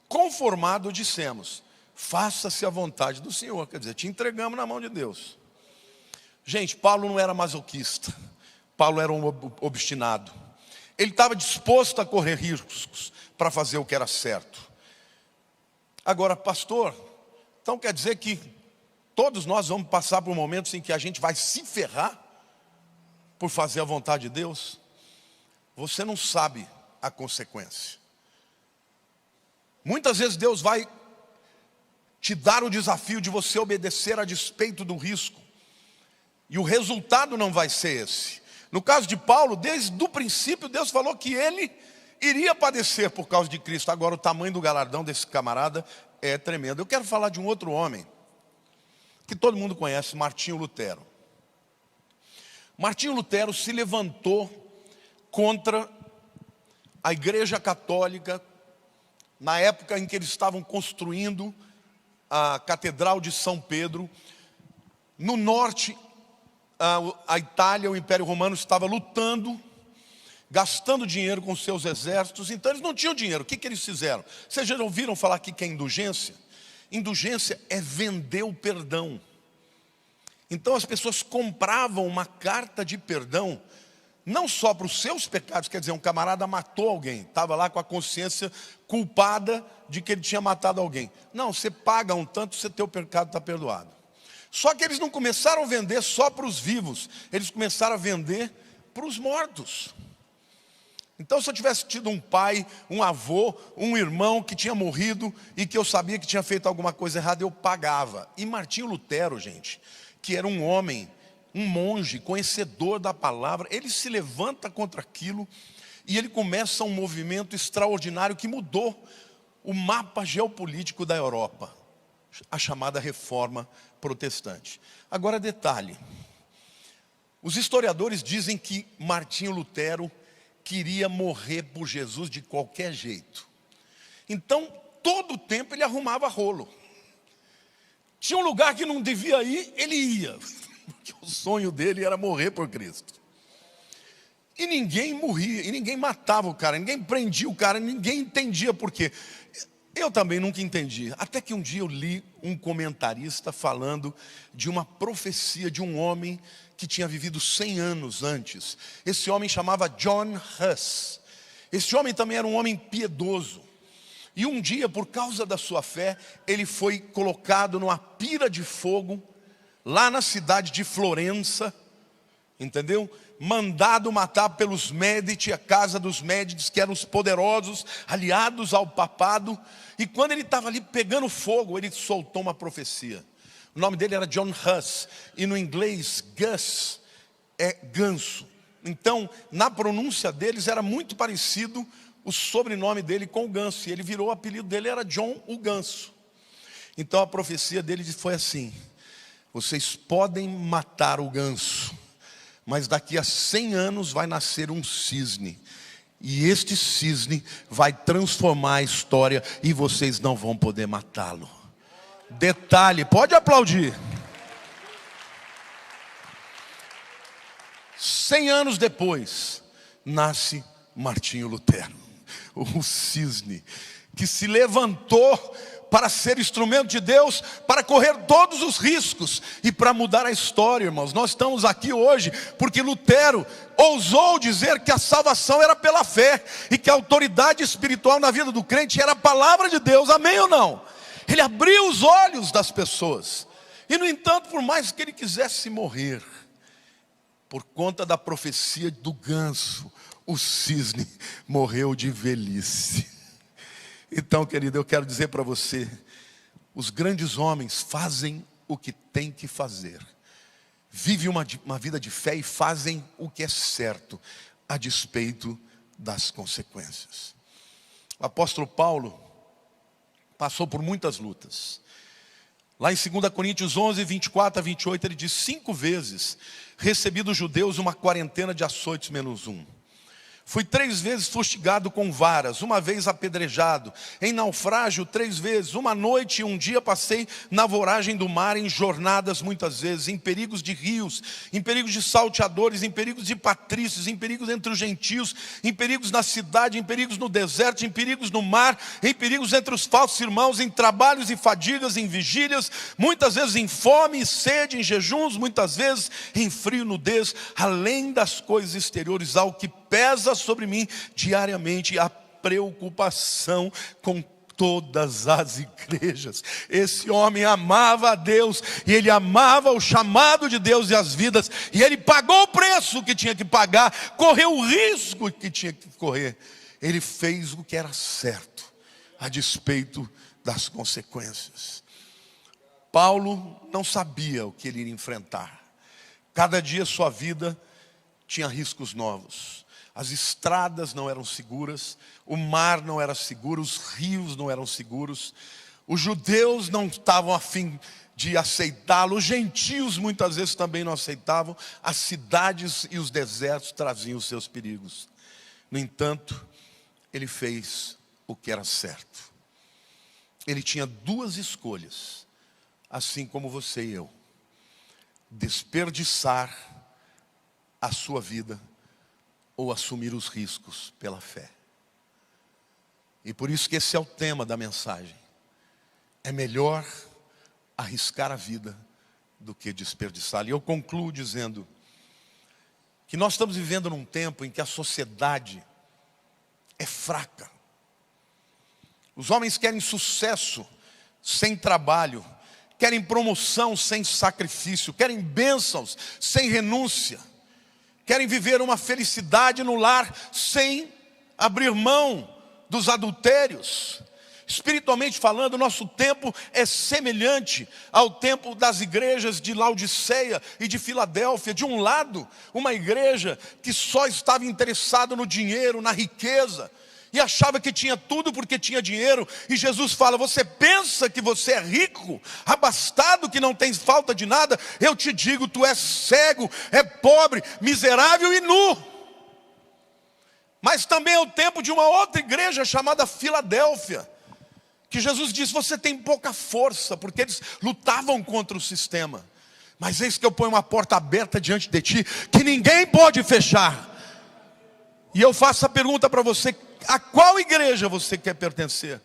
conformado dissemos: faça-se a vontade do Senhor. Quer dizer, te entregamos na mão de Deus. Gente, Paulo não era masoquista. Paulo era um obstinado. Ele estava disposto a correr riscos para fazer o que era certo. Agora, pastor, então quer dizer que todos nós vamos passar por momentos em que a gente vai se ferrar por fazer a vontade de Deus? Você não sabe a consequência. Muitas vezes Deus vai te dar o desafio de você obedecer a despeito do risco. E o resultado não vai ser esse. No caso de Paulo, desde o princípio, Deus falou que ele iria padecer por causa de Cristo. Agora, o tamanho do galardão desse camarada é tremendo. Eu quero falar de um outro homem que todo mundo conhece, Martinho Lutero. Martinho Lutero se levantou contra a Igreja Católica na época em que eles estavam construindo a Catedral de São Pedro. No norte, a Itália, o Império Romano estava lutando, gastando dinheiro com seus exércitos. Então eles não tinham dinheiro. O que eles fizeram? Vocês já ouviram falar aqui que é indulgência? Indulgência é vender o perdão. Então as pessoas compravam uma carta de perdão, não só para os seus pecados. Quer dizer, um camarada matou alguém, estava lá com a consciência culpada de que ele tinha matado alguém. Não, você paga um tanto, seu teu pecado está perdoado. Só que eles não começaram a vender só para os vivos, eles começaram a vender para os mortos. Então, se eu tivesse tido um pai, um avô, um irmão que tinha morrido e que eu sabia que tinha feito alguma coisa errada, eu pagava. E Martinho Lutero, gente, que era um homem, um monge, conhecedor da palavra, ele se levanta contra aquilo e ele começa um movimento extraordinário que mudou o mapa geopolítico da Europa, a chamada Reforma Protestante. Agora, detalhe: os historiadores dizem que Martinho Lutero queria morrer por Jesus de qualquer jeito. Então, todo o tempo ele arrumava rolo. Tinha um lugar que não devia ir, ele ia, porque o sonho dele era morrer por Cristo. E ninguém morria, e ninguém matava o cara, ninguém prendia o cara, ninguém entendia por quê. Eu também nunca entendi, até que um dia eu li um comentarista falando de uma profecia de um homem que tinha vivido 100 anos antes. Esse homem chamava John Huss. Esse homem também era um homem piedoso. E um dia, por causa da sua fé, ele foi colocado numa pira de fogo, lá na cidade de Florença, entendeu? Mandado matar pelos Médici, a casa dos Médici, que eram os poderosos, aliados ao papado. E quando ele estava ali pegando fogo, ele soltou uma profecia. O nome dele era John Huss, e no inglês, Gus é ganso. Então, na pronúncia deles, era muito parecido o sobrenome dele com o ganso. E ele virou, o apelido dele era John o Ganso. Então a profecia dele foi assim: vocês podem matar o ganso, mas daqui a 100 anos vai nascer um cisne. E este cisne vai transformar a história e vocês não vão poder matá-lo. Detalhe, pode aplaudir. 100 anos depois, nasce Martinho Lutero, o cisne, que se levantou para ser instrumento de Deus, para correr todos os riscos e para mudar a história, irmãos. Nós estamos aqui hoje porque Lutero ousou dizer que a salvação era pela fé e que a autoridade espiritual na vida do crente era a palavra de Deus, amém ou não? Ele abriu os olhos das pessoas. E no entanto, por mais que ele quisesse morrer, por conta da profecia do ganso, o cisne morreu de velhice. Então, querido, eu quero dizer para você, os grandes homens fazem o que tem que fazer. Vivem uma vida de fé e fazem o que é certo, a despeito das consequências. O apóstolo Paulo passou por muitas lutas. Lá em 2 Coríntios 11, 24 a 28, ele diz: 5 vezes recebi dos judeus uma quarentena de açoites menos um. Fui 3 vezes fustigado com varas, 1 vez apedrejado, em naufrágio 3 vezes, 1 noite e 1 dia passei na voragem do mar, em jornadas muitas vezes, em perigos de rios, em perigos de salteadores, em perigos de patrícios, em perigos entre os gentios, em perigos na cidade, em perigos no deserto, em perigos no mar, em perigos entre os falsos irmãos, em trabalhos e fadigas, em vigílias, muitas vezes em fome e sede, em jejuns, muitas vezes em frio e nudez, além das coisas exteriores, ao que pesa sobre mim diariamente a preocupação com todas as igrejas. Esse homem amava a Deus, e ele amava o chamado de Deus e as vidas, e ele pagou o preço que tinha que pagar, correu o risco que tinha que correr. Ele fez o que era certo, a despeito das consequências. Paulo não sabia o que ele iria enfrentar. Cada dia sua vida tinha riscos novos. As estradas não eram seguras, o mar não era seguro, os rios não eram seguros, os judeus não estavam a fim de aceitá-lo, os gentios muitas vezes também não aceitavam, as cidades e os desertos traziam os seus perigos. No entanto, ele fez o que era certo. Ele tinha 2 escolhas, assim como você e eu: desperdiçar a sua vida ou assumir os riscos pela fé. E por isso que esse é o tema da mensagem. É melhor arriscar a vida do que desperdiçá-la. E eu concluo dizendo que nós estamos vivendo num tempo em que a sociedade é fraca. Os homens querem sucesso sem trabalho, querem promoção sem sacrifício, querem bênçãos sem renúncia, querem viver uma felicidade no lar sem abrir mão dos adultérios. Espiritualmente falando, nosso tempo é semelhante ao tempo das igrejas de Laodiceia e de Filadélfia. De um lado, uma igreja que só estava interessada no dinheiro, na riqueza, e achava que tinha tudo porque tinha dinheiro. E Jesus fala: você pensa que você é rico, abastado, que não tens falta de nada? Eu te digo, tu és cego, é pobre, miserável e nu. Mas também é o tempo de uma outra igreja chamada Filadélfia, que Jesus diz: você tem pouca força, porque eles lutavam contra o sistema. Mas eis que eu ponho uma porta aberta diante de ti, que ninguém pode fechar. E eu faço a pergunta para você: a qual igreja você quer pertencer?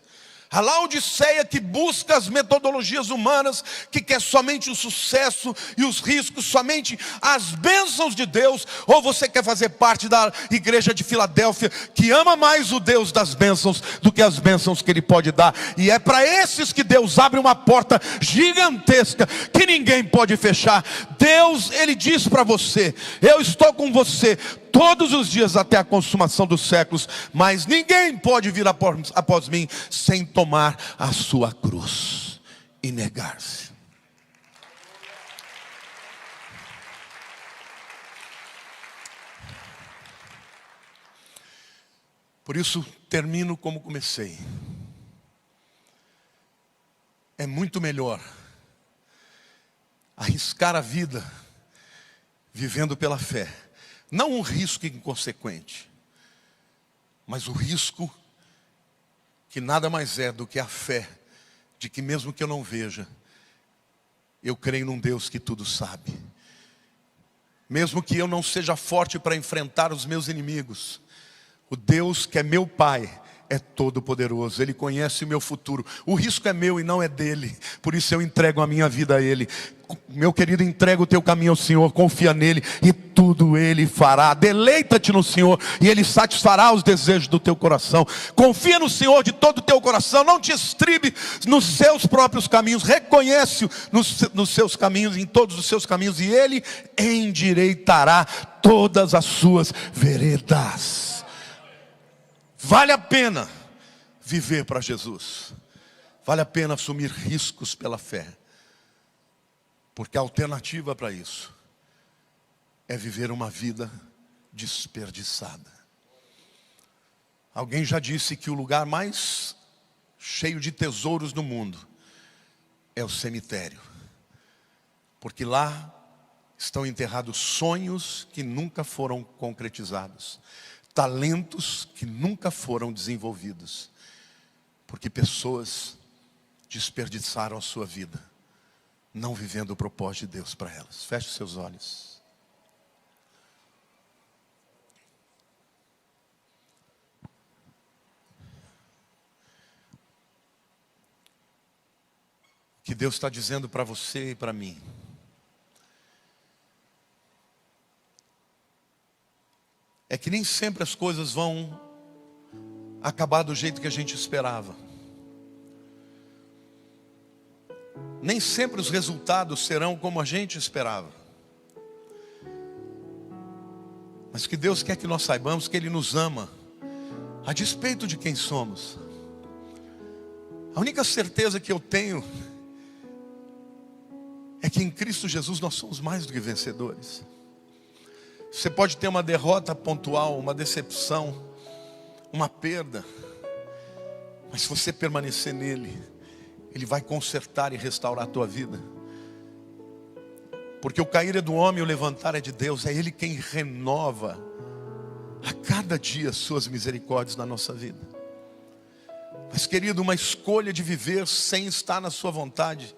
A Laodiceia, que busca as metodologias humanas, que quer somente o sucesso e os riscos, somente as bênçãos de Deus? Ou você quer fazer parte da igreja de Filadélfia, que ama mais o Deus das bênçãos do que as bênçãos que Ele pode dar? E é para esses que Deus abre uma porta gigantesca, que ninguém pode fechar. Deus, Ele diz para você: eu estou com você todos os dias até a consumação dos séculos, mas ninguém pode vir após mim sem tomar a sua cruz e negar-se. Por isso termino como comecei. É muito melhor arriscar a vida vivendo pela fé. Não um risco inconsequente, mas o risco que nada mais é do que a fé de que mesmo que eu não veja, eu creio num Deus que tudo sabe. Mesmo que eu não seja forte para enfrentar os meus inimigos, o Deus que é meu Pai é todo poderoso, Ele conhece o meu futuro. O risco é meu e não é dele, por isso eu entrego a minha vida a Ele. Meu querido, entrega o teu caminho ao Senhor, confia nele e tudo Ele fará. Deleita-te no Senhor e Ele satisfará os desejos do teu coração. Confia no Senhor de todo o teu coração, não te estribe nos seus próprios caminhos, reconhece-o nos seus caminhos, em todos os seus caminhos, e Ele endireitará todas as suas veredas. Vale a pena viver para Jesus. Vale a pena assumir riscos pela fé. Porque a alternativa para isso é viver uma vida desperdiçada. Alguém já disse que o lugar mais cheio de tesouros do mundo é o cemitério. Porque lá estão enterrados sonhos que nunca foram concretizados. Talentos que nunca foram desenvolvidos, porque pessoas desperdiçaram a sua vida, não vivendo o propósito de Deus para elas. Feche seus olhos. O que Deus está dizendo para você e para mim: é que nem sempre as coisas vão acabar do jeito que a gente esperava. Nem sempre os resultados serão como a gente esperava. Mas que Deus quer que nós saibamos que Ele nos ama, a despeito de quem somos. A única certeza que eu tenho é que em Cristo Jesus nós somos mais do que vencedores. Você pode ter uma derrota pontual, uma decepção, uma perda, mas se você permanecer nele, Ele vai consertar e restaurar a tua vida. Porque o cair é do homem e o levantar é de Deus. É Ele quem renova a cada dia as suas misericórdias na nossa vida. Mas querido, uma escolha de viver sem estar na sua vontade,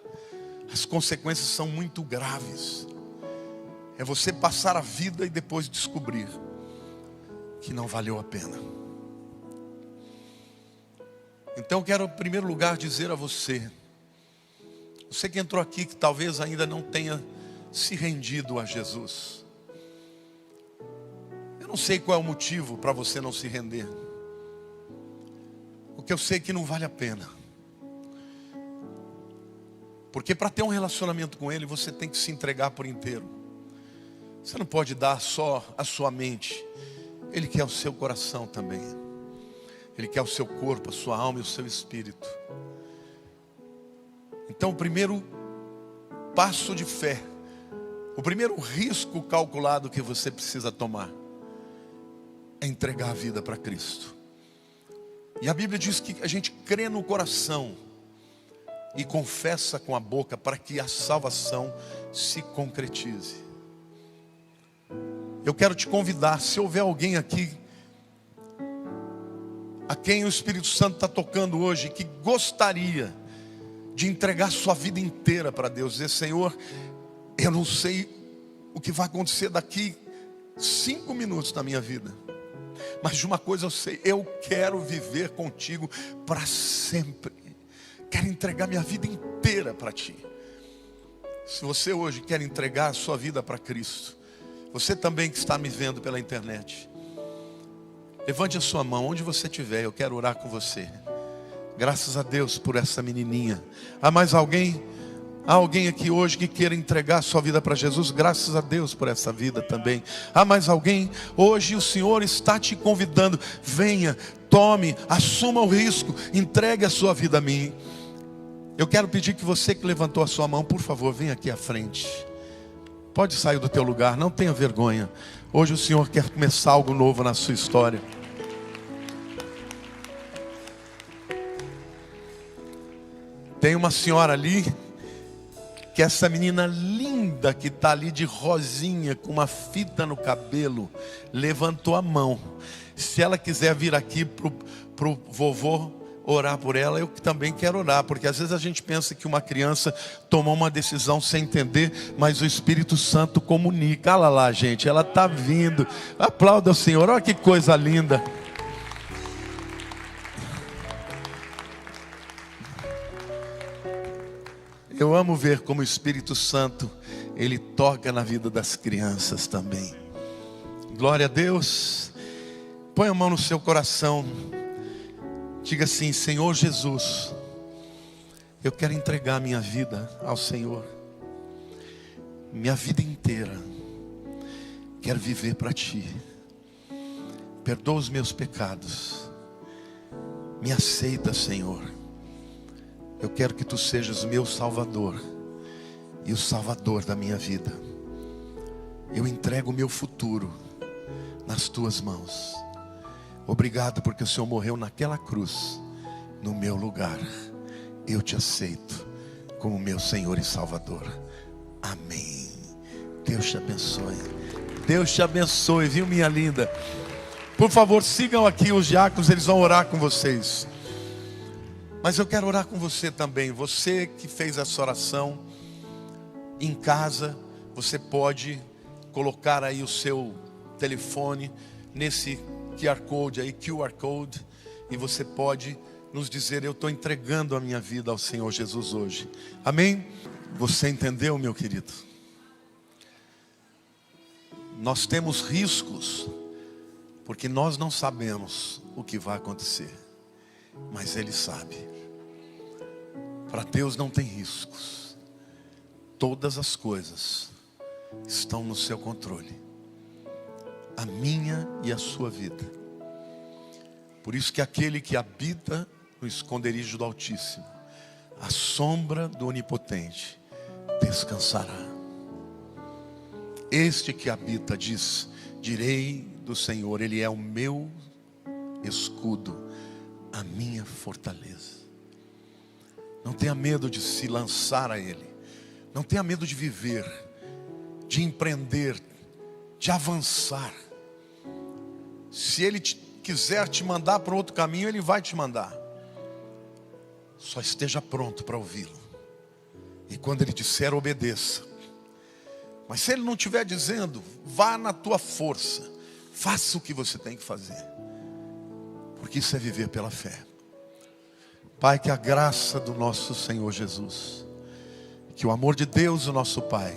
as consequências são muito graves. É você passar a vida e depois descobrir que não valeu a pena. Então eu quero em primeiro lugar dizer a você que entrou aqui, que talvez ainda não tenha se rendido a Jesus. Eu não sei qual é o motivo para você não se render. O que eu sei é que não vale a pena. Porque para ter um relacionamento com Ele, você tem que se entregar por inteiro. Você não pode dar só a sua mente. Ele quer o seu coração também. Ele quer o seu corpo, a sua alma e o seu espírito. Então o primeiro passo de fé, o primeiro risco calculado que você precisa tomar é entregar a vida para Cristo. E a Bíblia diz que a gente crê no coração e confessa com a boca para que a salvação se concretize. Eu quero te convidar, se houver alguém aqui a quem o Espírito Santo está tocando hoje, que gostaria de entregar sua vida inteira para Deus, dizer: Senhor, eu não sei o que vai acontecer daqui 5 minutos na minha vida, Mas de uma coisa eu sei, eu quero viver contigo para sempre. Quero entregar minha vida inteira para ti. Se você hoje quer entregar a sua vida para Cristo, você também que está me vendo pela internet, levante a sua mão, onde você estiver, eu quero orar com você. Graças a Deus por essa menininha. Há mais alguém? Há alguém aqui hoje que queira entregar a sua vida para Jesus? Graças a Deus por essa vida também. Há mais alguém? Hoje o Senhor está te convidando. Venha, tome, assuma o risco, entregue a sua vida a mim. Eu quero pedir que você que levantou a sua mão, por favor, venha aqui à frente. Pode sair do teu lugar, não tenha vergonha. Hoje o Senhor quer começar algo novo na sua história. Tem uma senhora ali, que essa menina linda que está ali de rosinha, com uma fita no cabelo, levantou a mão. Se ela quiser vir aqui pro vovô orar por ela, eu também quero orar, porque às vezes a gente pensa que uma criança tomou uma decisão sem entender, mas o Espírito Santo comunica. Olha lá, gente, ela está vindo. Aplauda o Senhor, olha que coisa linda. Eu amo ver como o Espírito Santo, Ele toca na vida das crianças também. Glória a Deus. Põe a mão no seu coração. Diga assim: Senhor Jesus, eu quero entregar minha vida ao Senhor. Minha vida inteira. Quero viver para Ti. Perdoa os meus pecados. Me aceita, Senhor. Eu quero que Tu sejas meu Salvador e o Salvador da minha vida. Eu entrego o meu futuro nas Tuas mãos. Obrigado porque o Senhor morreu naquela cruz, no meu lugar. Eu Te aceito como meu Senhor e Salvador. Amém. Deus te abençoe. Deus te abençoe, viu, minha linda? Por favor, sigam aqui os diáconos, eles vão orar com vocês. Mas eu quero orar com você também. Você que fez essa oração em casa, você pode colocar aí o seu telefone nesse QR Code aí, QR Code, e você pode nos dizer: eu estou entregando a minha vida ao Senhor Jesus hoje. Amém? Você entendeu, meu querido? Nós temos riscos, porque nós não sabemos o que vai acontecer, mas Ele sabe. Para Deus não tem riscos. Todas as coisas estão no seu controle. A minha e a sua vida. Por isso que aquele que habita no esconderijo do Altíssimo, à sombra do Onipotente, descansará. Este que habita diz: direi do Senhor, Ele é o meu escudo, a minha fortaleza. Não tenha medo de se lançar a Ele. Não tenha medo de viver, de empreender, de avançar. Se Ele quiser te mandar para outro caminho, Ele vai te mandar. Só esteja pronto para ouvi-lo. E quando Ele disser, obedeça. Mas se Ele não estiver dizendo, vá na tua força. Faça o que você tem que fazer. Porque isso é viver pela fé. Pai, que a graça do nosso Senhor Jesus, que o amor de Deus, o nosso Pai,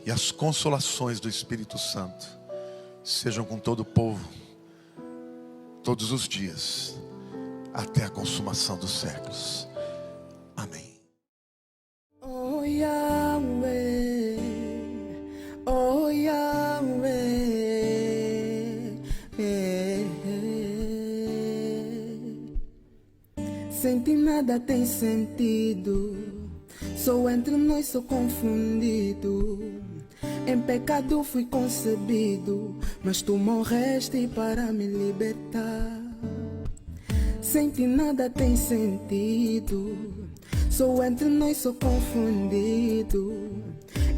e as consolações do Espírito Santo sejam com todo o povo, todos os dias, até a consumação dos séculos. Amém. Oh Yahweh, oh Yahweh, sem ti nada tem sentido, sou entre nós, sou confundido. Em pecado fui concebido, mas tu morreste para me libertar. Sem ti nada tem sentido, sou entre nós, sou confundido.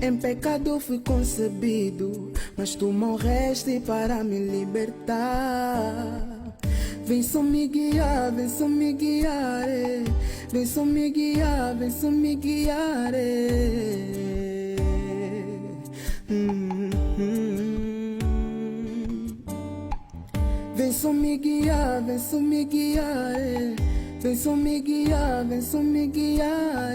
Em pecado fui concebido, mas tu morreste para me libertar. Vem só me guiar, vem só me guiar, vem só me guiar, vem só me guiar. me guiar, vem só me guiar, vem só me guiar, vem só me guiar.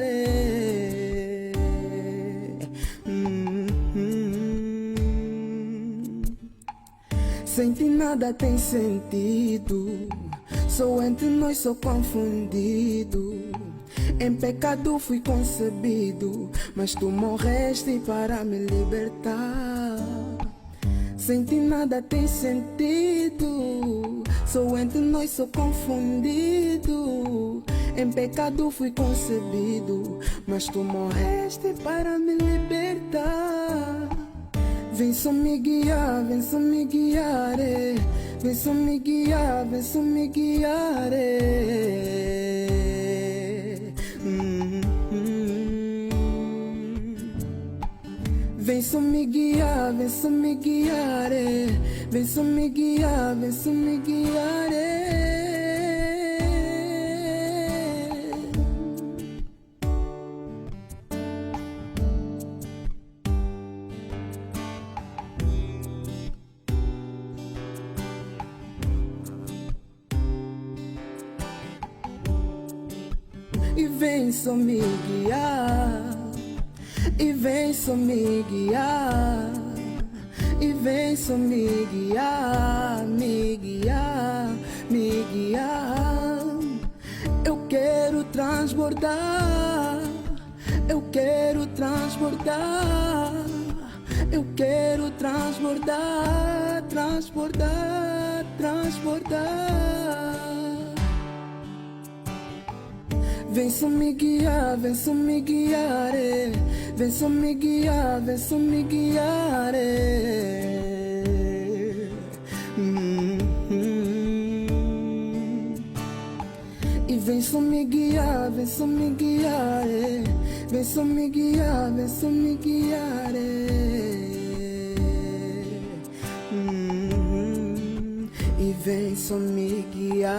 Sem ti nada tem sentido, sou entre nós, sou confundido. Em pecado fui concebido, mas tu morreste para me libertar. Sem ti nada tem sentido, sou entre nós, sou confundido. Em pecado fui concebido, mas tu morreste para me libertar. Vem só me guiar, vem só me guiar, vem só me guiar, vem só me guiar. Vem só me guiar, vem só me guiar, vem só me guiar, vem só me guiar. E vem só me guiar, e vem só me guiar, e vem só me guiar, me guiar, me guiar. Eu quero transbordar, eu quero transbordar, eu quero transbordar, transbordar, transbordar. Vem só me guiar, vem só me guiar, vem só me guiar, vem só me guiar. E vem só me guiar, vem só me guiar, vem só me guiar, vem só me guiar. E vem só me guiar.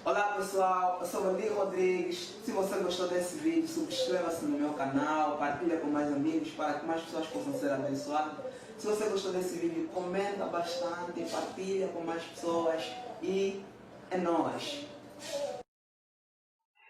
Olá pessoal, eu sou o Valdir Rodrigues. Se você gostou desse vídeo, subscreva-se no meu canal, partilha com mais amigos para que mais pessoas possam ser abençoadas. Se você gostou desse vídeo, comenta bastante, partilha com mais pessoas e é nóis.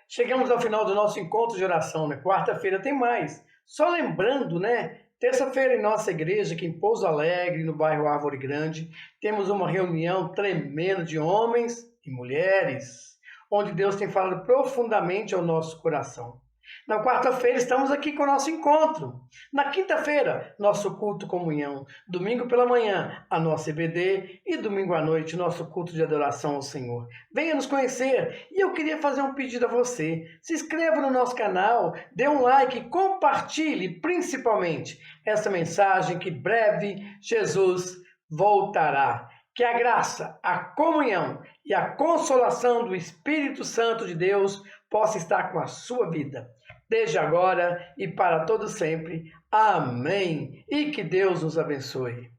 Chegamos ao final do nosso encontro de oração, né? Quarta-feira tem mais. Só lembrando, né? Terça-feira em nossa igreja, aqui em Pouso Alegre, no bairro Árvore Grande, temos uma reunião tremenda de homens e mulheres, onde Deus tem falado profundamente ao nosso coração. Na quarta-feira estamos aqui com o nosso encontro. Na quinta-feira, nosso culto comunhão. Domingo pela manhã, a nossa EBD. E domingo à noite, nosso culto de adoração ao Senhor. Venha nos conhecer. E eu queria fazer um pedido a você. Se inscreva no nosso canal, dê um like e compartilhe principalmente essa mensagem que breve Jesus voltará. Que a graça, a comunhão e a consolação do Espírito Santo de Deus possa estar com a sua vida, desde agora e para todo sempre. Amém. E que Deus nos abençoe.